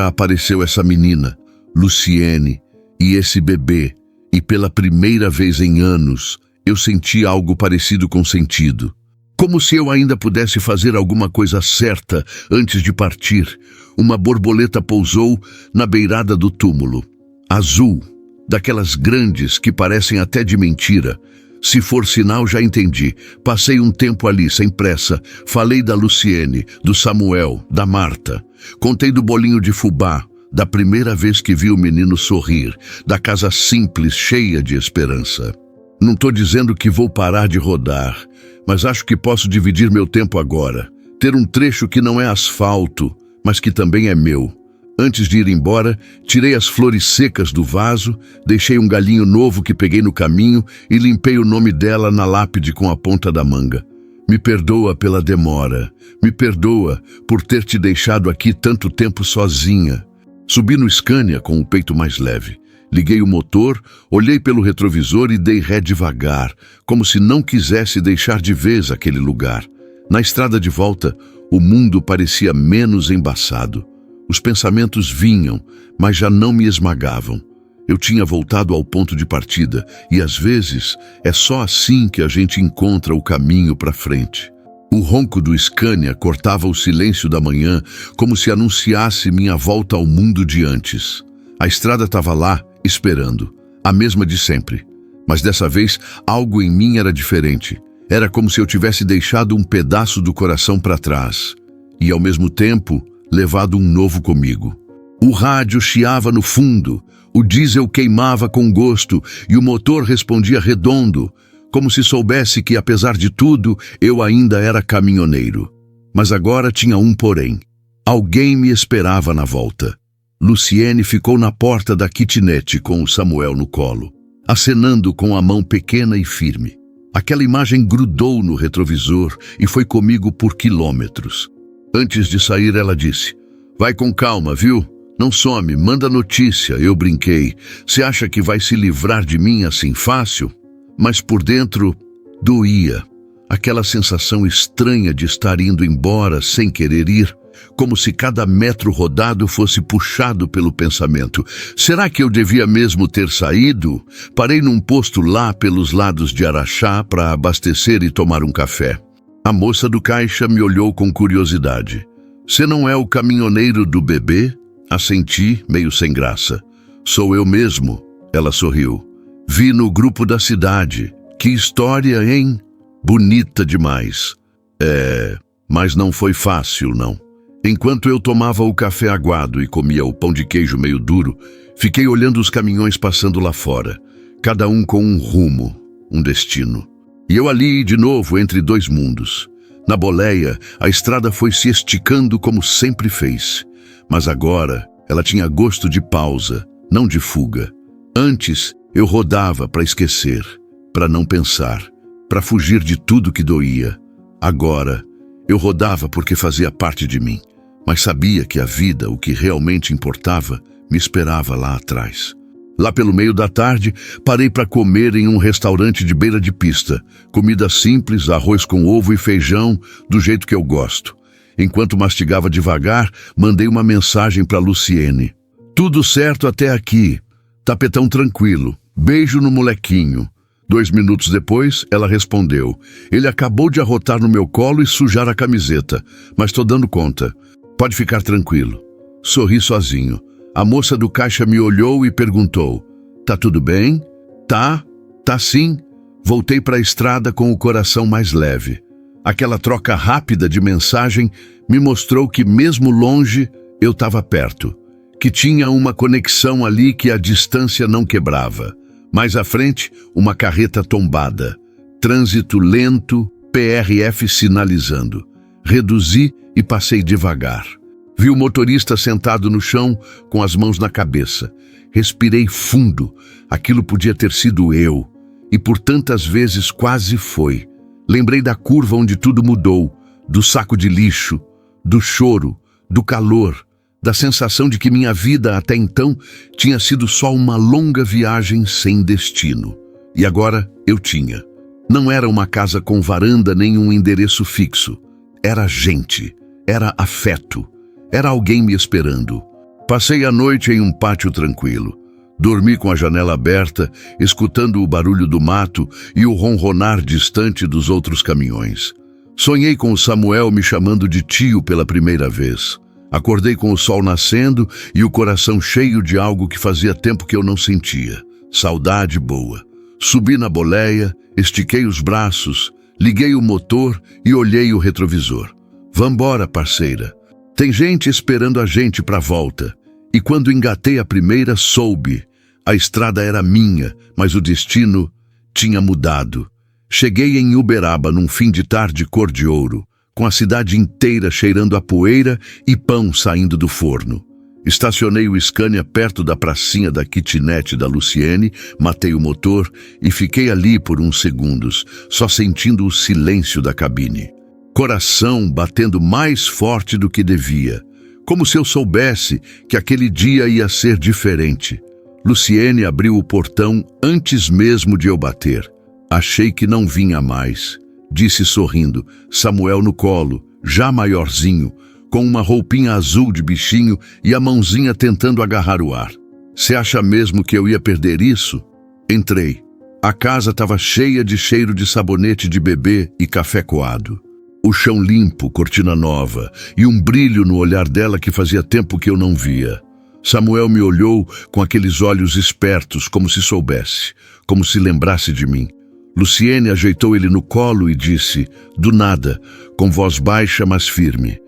apareceu essa menina, Luciene, e esse bebê. E pela primeira vez em anos, eu senti algo parecido com sentido. Como se eu ainda pudesse fazer alguma coisa certa antes de partir. Uma borboleta pousou na beirada do túmulo. Azul, daquelas grandes que parecem até de mentira. Se for sinal, já entendi. Passei um tempo ali, sem pressa. Falei da Luciene, do Samuel, da Marta. Contei do bolinho de fubá, da primeira vez que vi o menino sorrir, da casa simples, cheia de esperança. Não estou dizendo que vou parar de rodar, mas acho que posso dividir meu tempo agora. Ter um trecho que não é asfalto, mas que também é meu. Antes de ir embora, tirei as flores secas do vaso, deixei um galinho novo que peguei no caminho e limpei o nome dela na lápide com a ponta da manga. Me perdoa pela demora. Me perdoa por ter te deixado aqui tanto tempo sozinha. Subi no Scania com o peito mais leve. Liguei o motor, olhei pelo retrovisor e dei ré devagar, como se não quisesse deixar de vez aquele lugar. Na estrada de volta, o mundo parecia menos embaçado. Os pensamentos vinham, mas já não me esmagavam. Eu tinha voltado ao ponto de partida, e às vezes é só assim que a gente encontra o caminho para frente. O ronco do Scania cortava o silêncio da manhã, como se anunciasse minha volta ao mundo de antes. A estrada estava lá, esperando, a mesma de sempre. Mas dessa vez, algo em mim era diferente. Era como se eu tivesse deixado um pedaço do coração para trás. E, ao mesmo tempo, levado um novo comigo. O rádio chiava no fundo, o diesel queimava com gosto e o motor respondia redondo, como se soubesse que, apesar de tudo, eu ainda era caminhoneiro. Mas agora tinha um porém. Alguém me esperava na volta. Luciene ficou na porta da kitnet com o Samuel no colo, acenando com a mão pequena e firme. Aquela imagem grudou no retrovisor e foi comigo por quilômetros. Antes de sair, ela disse: "Vai com calma, viu? Não some, manda notícia." Eu brinquei. "Você acha que vai se livrar de mim assim fácil?" Mas por dentro, doía. Aquela sensação estranha de estar indo embora sem querer ir, como se cada metro rodado fosse puxado pelo pensamento. Será que eu devia mesmo ter saído? Parei num posto lá pelos lados de Araxá para abastecer e tomar um café. A moça do caixa me olhou com curiosidade. "Você não é o caminhoneiro do bebê?" Assenti, meio sem graça. "Sou eu mesmo." Ela sorriu. "Vi no grupo da cidade. Que história, hein? Bonita demais." Mas não foi fácil, não. Enquanto eu tomava o café aguado e comia o pão de queijo meio duro, fiquei olhando os caminhões passando lá fora, cada um com um rumo, um destino. E eu ali, de novo, entre dois mundos. Na boleia, a estrada foi se esticando como sempre fez. Mas agora, ela tinha gosto de pausa, não de fuga. Antes, eu rodava para esquecer, para não pensar, para fugir de tudo que doía. Agora, eu rodava porque fazia parte de mim, mas sabia que a vida, o que realmente importava, me esperava lá atrás. Lá pelo meio da tarde, parei para comer em um restaurante de beira de pista. Comida simples, arroz com ovo e feijão, do jeito que eu gosto. Enquanto mastigava devagar, mandei uma mensagem para Luciene. "Tudo certo até aqui. Tapetão tranquilo. Beijo no molequinho." 2 minutos depois, ela respondeu: "Ele acabou de arrotar no meu colo e sujar a camiseta, mas estou dando conta. Pode ficar tranquilo." Sorri sozinho. A moça do caixa me olhou e perguntou: "Tá tudo bem?" Tá sim." Voltei para a estrada com o coração mais leve. Aquela troca rápida de mensagem me mostrou que, mesmo longe, eu estava perto. Que tinha uma conexão ali que a distância não quebrava. Mais à frente, uma carreta tombada. Trânsito lento, PRF sinalizando. Reduzi e passei devagar. Vi o motorista sentado no chão, com as mãos na cabeça. Respirei fundo. Aquilo podia ter sido eu. E por tantas vezes quase foi. Lembrei da curva onde tudo mudou, do saco de lixo, do choro, do calor, da sensação de que minha vida até então tinha sido só uma longa viagem sem destino. E agora eu tinha. Não era uma casa com varanda nem um endereço fixo. Era gente, era afeto, era alguém me esperando. Passei a noite em um pátio tranquilo. Dormi com a janela aberta, escutando o barulho do mato e o ronronar distante dos outros caminhões. Sonhei com o Samuel me chamando de tio pela primeira vez. Acordei com o sol nascendo e o coração cheio de algo que fazia tempo que eu não sentia. Saudade boa. Subi na boleia, estiquei os braços, liguei o motor e olhei o retrovisor. Vambora, parceira. Tem gente esperando a gente pra volta. E quando engatei a primeira, soube. A estrada era minha, mas o destino tinha mudado. Cheguei em Uberaba num fim de tarde cor de ouro, com a cidade inteira cheirando a poeira e pão saindo do forno. Estacionei o Scania perto da pracinha da kitnet da Luciene, matei o motor e fiquei ali por uns segundos, só sentindo o silêncio da cabine. Coração batendo mais forte do que devia, como se eu soubesse que aquele dia ia ser diferente. Luciene abriu o portão antes mesmo de eu bater. Achei que não vinha mais. Disse sorrindo, Samuel no colo, já maiorzinho, com uma roupinha azul de bichinho e a mãozinha tentando agarrar o ar. Cê acha mesmo que eu ia perder isso? Entrei. A casa estava cheia de cheiro de sabonete de bebê e café coado. O chão limpo, cortina nova, e um brilho no olhar dela que fazia tempo que eu não via. Samuel me olhou com aqueles olhos espertos, como se soubesse, como se lembrasse de mim. Luciene ajeitou ele no colo e disse, do nada, com voz baixa mas firme,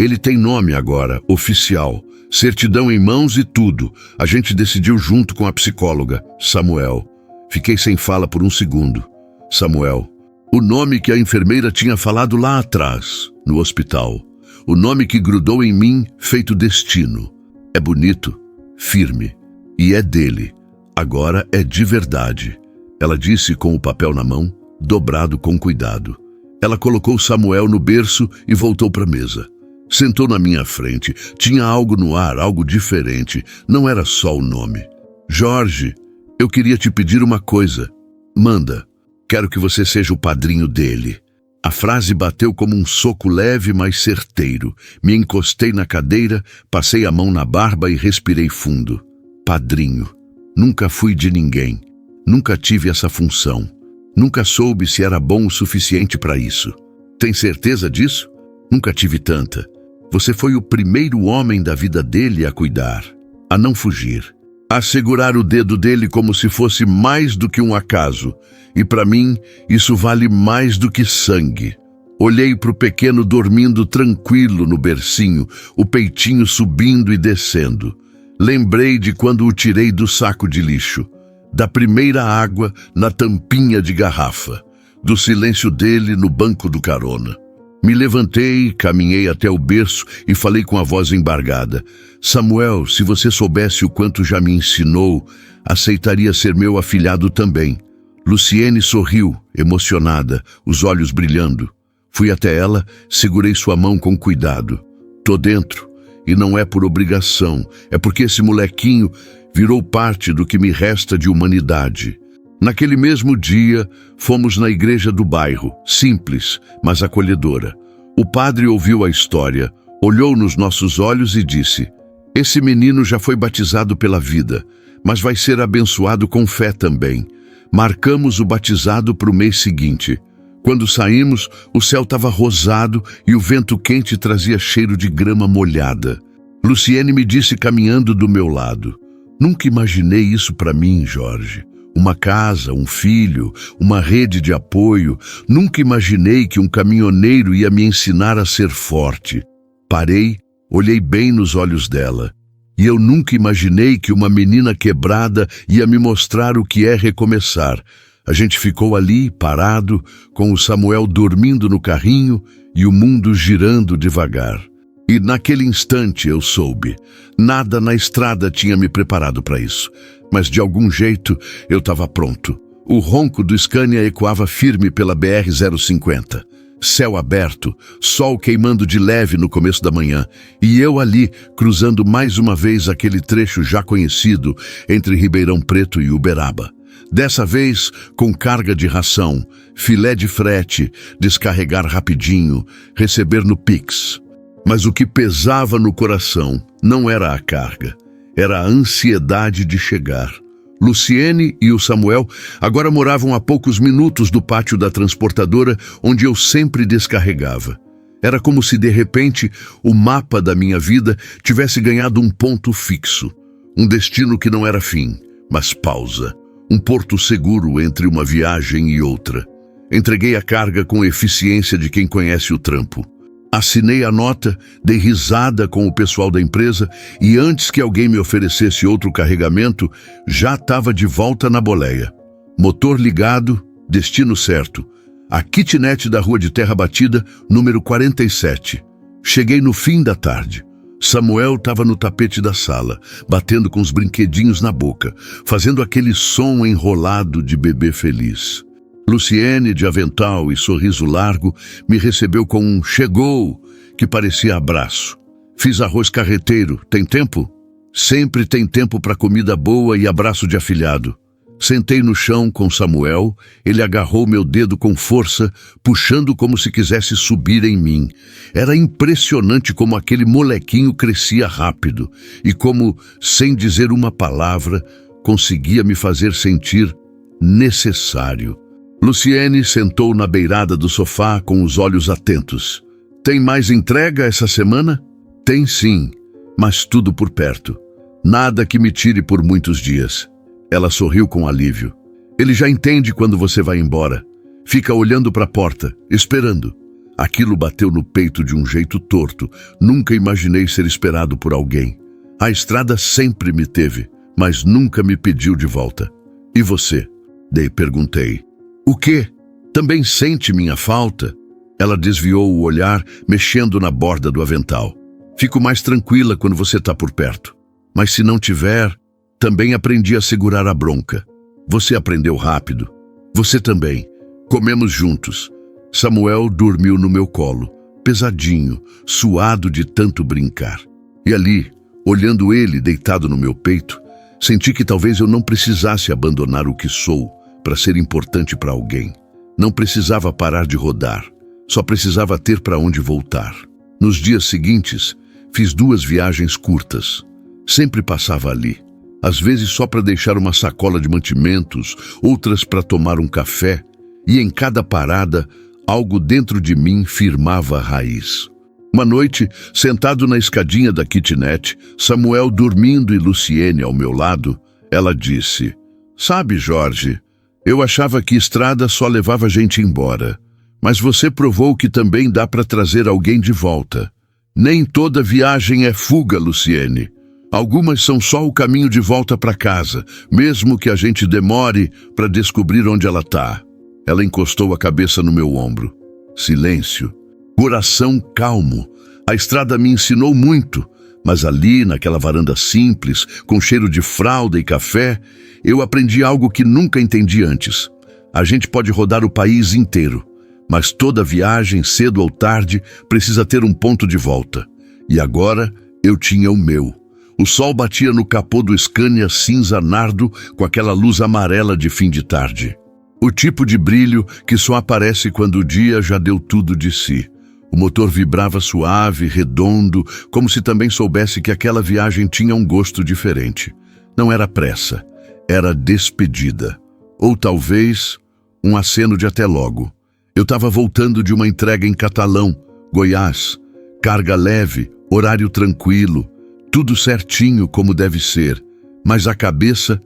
ele tem nome agora, oficial, certidão em mãos e tudo. A gente decidiu junto com a psicóloga, Samuel. Fiquei sem fala por um segundo. Samuel. O nome que a enfermeira tinha falado lá atrás, no hospital. O nome que grudou em mim, feito destino. É bonito, firme, e é dele. Agora é de verdade. Ela disse com o papel na mão, dobrado com cuidado. Ela colocou Samuel no berço e voltou para a mesa. Sentou na minha frente. Tinha algo no ar, algo diferente. Não era só o nome. Jorge, eu queria te pedir uma coisa. Manda. Quero que você seja o padrinho dele. A frase bateu como um soco leve, mas certeiro. Me encostei na cadeira, passei a mão na barba e respirei fundo. Padrinho. Nunca fui de ninguém. Nunca tive essa função. Nunca soube se era bom o suficiente para isso. Tem certeza disso? Nunca tive tanta. Você foi o primeiro homem da vida dele a cuidar, a não fugir, a segurar o dedo dele como se fosse mais do que um acaso. E para mim, isso vale mais do que sangue. Olhei para o pequeno dormindo tranquilo no bercinho, o peitinho subindo e descendo. Lembrei de quando o tirei do saco de lixo, da primeira água na tampinha de garrafa, do silêncio dele no banco do carona. Me levantei, caminhei até o berço e falei com a voz embargada. Samuel, se você soubesse o quanto já me ensinou, aceitaria ser meu afilhado também. Luciene sorriu, emocionada, os olhos brilhando. Fui até ela, segurei sua mão com cuidado. Tô dentro, e não é por obrigação, é porque esse molequinho virou parte do que me resta de humanidade. Naquele mesmo dia, fomos na igreja do bairro, simples, mas acolhedora. O padre ouviu a história, olhou nos nossos olhos e disse, esse menino já foi batizado pela vida, mas vai ser abençoado com fé também. Marcamos o batizado para o mês seguinte. Quando saímos, o céu estava rosado e o vento quente trazia cheiro de grama molhada. Luciene me disse caminhando do meu lado, nunca imaginei isso para mim, Jorge. Uma casa, um filho, uma rede de apoio. Nunca imaginei que um caminhoneiro ia me ensinar a ser forte. Parei, olhei bem nos olhos dela. E eu nunca imaginei que uma menina quebrada ia me mostrar o que é recomeçar. A gente ficou ali, parado, com o Samuel dormindo no carrinho e o mundo girando devagar. E naquele instante eu soube. Nada na estrada tinha me preparado para isso. Mas de algum jeito eu estava pronto. O ronco do Scania ecoava firme pela BR-050. Céu aberto, sol queimando de leve no começo da manhã, e eu ali, cruzando mais uma vez aquele trecho já conhecido entre Ribeirão Preto e Uberaba. Dessa vez, com carga de ração, filé de frete, descarregar rapidinho, receber no Pix. Mas o que pesava no coração não era a carga, era a ansiedade de chegar. Luciene e o Samuel agora moravam a poucos minutos do pátio da transportadora onde eu sempre descarregava. Era como se, de repente, o mapa da minha vida tivesse ganhado um ponto fixo. Um destino que não era fim, mas pausa. Um porto seguro entre uma viagem e outra. Entreguei a carga com eficiência de quem conhece o trampo. Assinei a nota, dei risada com o pessoal da empresa e antes que alguém me oferecesse outro carregamento, já estava de volta na boleia. Motor ligado, destino certo. A kitnet da Rua de Terra Batida, número 47. Cheguei no fim da tarde. Samuel estava no tapete da sala, batendo com os brinquedinhos na boca, fazendo aquele som enrolado de bebê feliz. Luciene, de avental e sorriso largo, me recebeu com um "chegou", que parecia abraço. Fiz arroz carreteiro. Tem tempo? Sempre tem tempo para comida boa e abraço de afilhado. Sentei no chão com Samuel, ele agarrou meu dedo com força, puxando como se quisesse subir em mim. Era impressionante como aquele molequinho crescia rápido e como, sem dizer uma palavra, conseguia me fazer sentir necessário. Luciene sentou na beirada do sofá com os olhos atentos. Tem mais entrega essa semana? Tem sim, mas tudo por perto. Nada que me tire por muitos dias. Ela sorriu com alívio. Ele já entende quando você vai embora. Fica olhando para a porta, esperando. Aquilo bateu no peito de um jeito torto. Nunca imaginei ser esperado por alguém. A estrada sempre me teve, mas nunca me pediu de volta. E você? Daí perguntei. O quê? Também sente minha falta? Ela desviou o olhar, mexendo na borda do avental. Fico mais tranquila quando você está por perto. Mas se não tiver, também aprendi a segurar a bronca. Você aprendeu rápido. Você também. Comemos juntos. Samuel dormiu no meu colo, pesadinho, suado de tanto brincar. E ali, olhando ele deitado no meu peito, senti que talvez eu não precisasse abandonar o que sou para ser importante para alguém. Não precisava parar de rodar, só precisava ter para onde voltar. Nos dias seguintes, fiz 2 viagens curtas. Sempre passava ali. Às vezes só para deixar uma sacola de mantimentos, outras para tomar um café, e em cada parada, algo dentro de mim firmava a raiz. Uma noite, sentado na escadinha da kitnet, Samuel dormindo e Luciene ao meu lado, ela disse: "Sabe, Jorge, eu achava que estrada só levava gente embora, mas você provou que também dá para trazer alguém de volta. Nem toda viagem é fuga, Luciene. Algumas são só o caminho de volta para casa, mesmo que a gente demore para descobrir onde ela está." Ela encostou a cabeça no meu ombro. Silêncio. Coração calmo. A estrada me ensinou muito, mas ali, naquela varanda simples, com cheiro de fralda e café, eu aprendi algo que nunca entendi antes. A gente pode rodar o país inteiro, mas toda viagem, cedo ou tarde, precisa ter um ponto de volta. E agora eu tinha o meu. O sol batia no capô do Scania cinza nardo com aquela luz amarela de fim de tarde. O tipo de brilho que só aparece quando o dia já deu tudo de si. O motor vibrava suave, redondo, como se também soubesse que aquela viagem tinha um gosto diferente. Não era pressa, era despedida. Ou talvez um aceno de até logo. Eu estava voltando de uma entrega em Catalão, Goiás. Carga leve, horário tranquilo, tudo certinho como deve ser. Mas a cabeça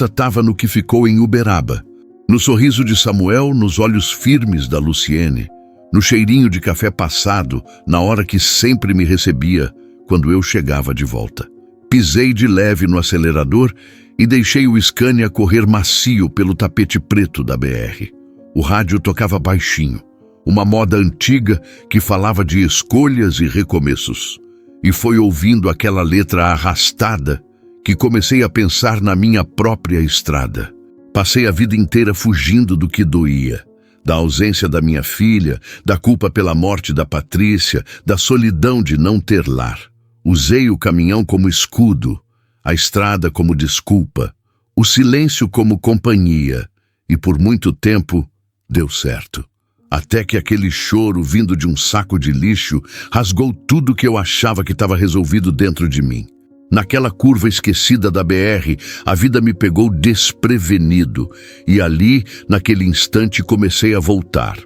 estava no que ficou em Uberaba. No sorriso de Samuel, nos olhos firmes da Luciene, no cheirinho de café passado, na hora que sempre me recebia, quando eu chegava de volta. Pisei de leve no acelerador e deixei o Scania correr macio pelo tapete preto da BR. O rádio tocava baixinho, uma moda antiga que falava de escolhas e recomeços. E foi ouvindo aquela letra arrastada que comecei a pensar na minha própria estrada. Passei a vida inteira fugindo do que doía. da ausência da minha filha, da culpa pela morte da Patrícia, da solidão de não ter lar. Usei o caminhão como escudo, a estrada como desculpa, o silêncio como companhia, e por muito tempo deu certo. Até que aquele choro vindo de um saco de lixo rasgou tudo que eu achava que estava resolvido dentro de mim. Naquela curva esquecida da BR, a vida me pegou desprevenido e ali, naquele instante, comecei a voltar.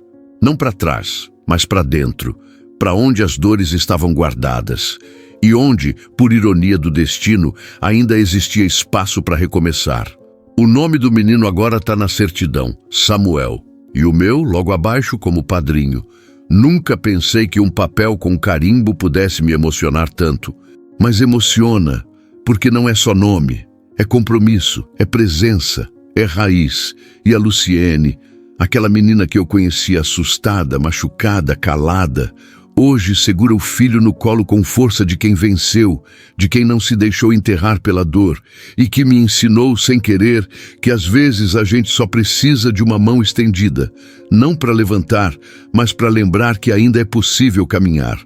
Não para trás, mas para dentro, para onde as dores estavam guardadas e onde, por ironia do destino, ainda existia espaço para recomeçar. O nome do menino agora está na certidão, Samuel, e o meu, logo abaixo, como padrinho. Nunca pensei que um papel com carimbo pudesse me emocionar tanto. Mas emociona, porque não é só nome, é compromisso, é presença, é raiz. E a Luciene, aquela menina que eu conhecia assustada, machucada, calada, hoje segura o filho no colo com força de quem venceu, de quem não se deixou enterrar pela dor, e que me ensinou sem querer que às vezes a gente só precisa de uma mão estendida, não para levantar, mas para lembrar que ainda é possível caminhar.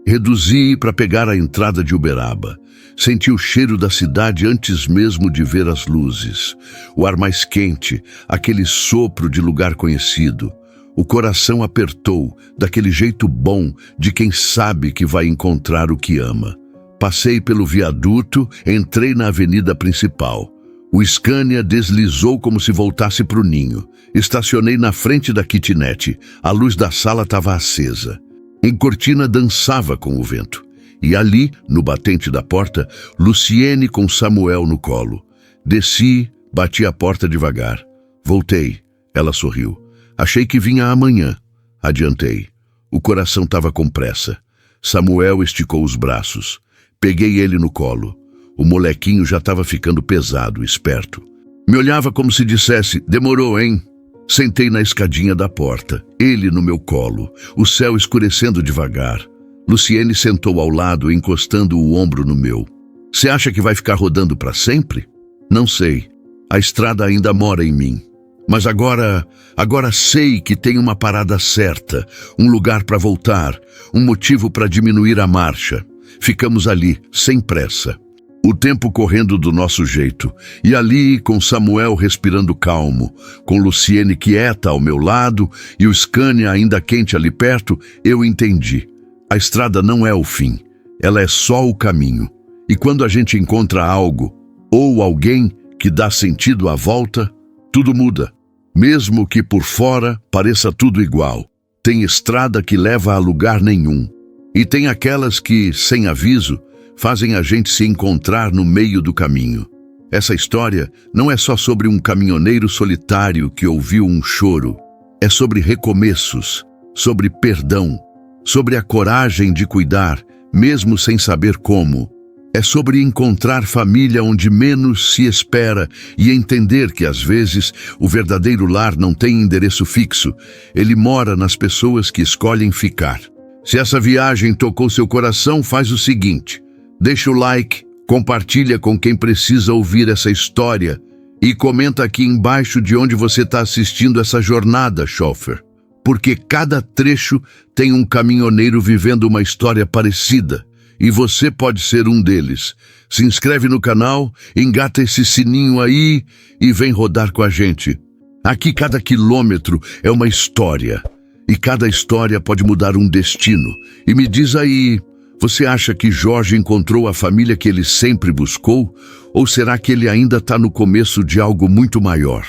Reduzi para pegar a entrada de Uberaba. Senti o cheiro da cidade antes mesmo de ver as luzes. O ar mais quente, aquele sopro de lugar conhecido. O coração apertou, daquele jeito bom de quem sabe que vai encontrar o que ama. Passei pelo viaduto, entrei na avenida principal. O Scania deslizou como se voltasse para o ninho. Estacionei na frente da kitnet. A luz da sala estava acesa. Em cortina dançava com o vento. E ali, no batente da porta, Luciene com Samuel no colo. Desci, bati a porta devagar. Voltei. Ela sorriu. Achei que vinha amanhã. Adiantei. O coração estava com pressa. Samuel esticou os braços. Peguei ele no colo. O molequinho já estava ficando pesado, esperto. Me olhava como se dissesse, demorou, hein? Sentei na escadinha da porta, ele no meu colo, o céu escurecendo devagar. Luciene sentou ao lado, encostando o ombro no meu. Você acha que vai ficar rodando para sempre? Não sei. A estrada ainda mora em mim. Mas agora sei que tem uma parada certa, um lugar para voltar, um motivo para diminuir a marcha. Ficamos ali, sem pressa. O tempo correndo do nosso jeito, e ali com Samuel respirando calmo, com Luciene quieta ao meu lado e o Scania ainda quente ali perto, eu entendi. A estrada não é o fim, ela é só o caminho. E quando a gente encontra algo, ou alguém que dá sentido à volta, tudo muda. Mesmo que por fora pareça tudo igual, tem estrada que leva a lugar nenhum. E tem aquelas que, sem aviso, fazem a gente se encontrar no meio do caminho. Essa história não é só sobre um caminhoneiro solitário que ouviu um choro. É sobre recomeços, sobre perdão, sobre a coragem de cuidar, mesmo sem saber como. É sobre encontrar família onde menos se espera e entender que, às vezes, o verdadeiro lar não tem endereço fixo. Ele mora nas pessoas que escolhem ficar. Se essa viagem tocou seu coração, faz o seguinte. Deixa o like, compartilha com quem precisa ouvir essa história e comenta aqui embaixo de onde você está assistindo essa jornada, chofer. Porque cada trecho tem um caminhoneiro vivendo uma história parecida e você pode ser um deles. Se inscreve no canal, engata esse sininho aí e vem rodar com a gente. Aqui cada quilômetro é uma história e cada história pode mudar um destino. E me diz aí... Você acha que Jorge encontrou a família que ele sempre buscou? Ou será que ele ainda está no começo de algo muito maior?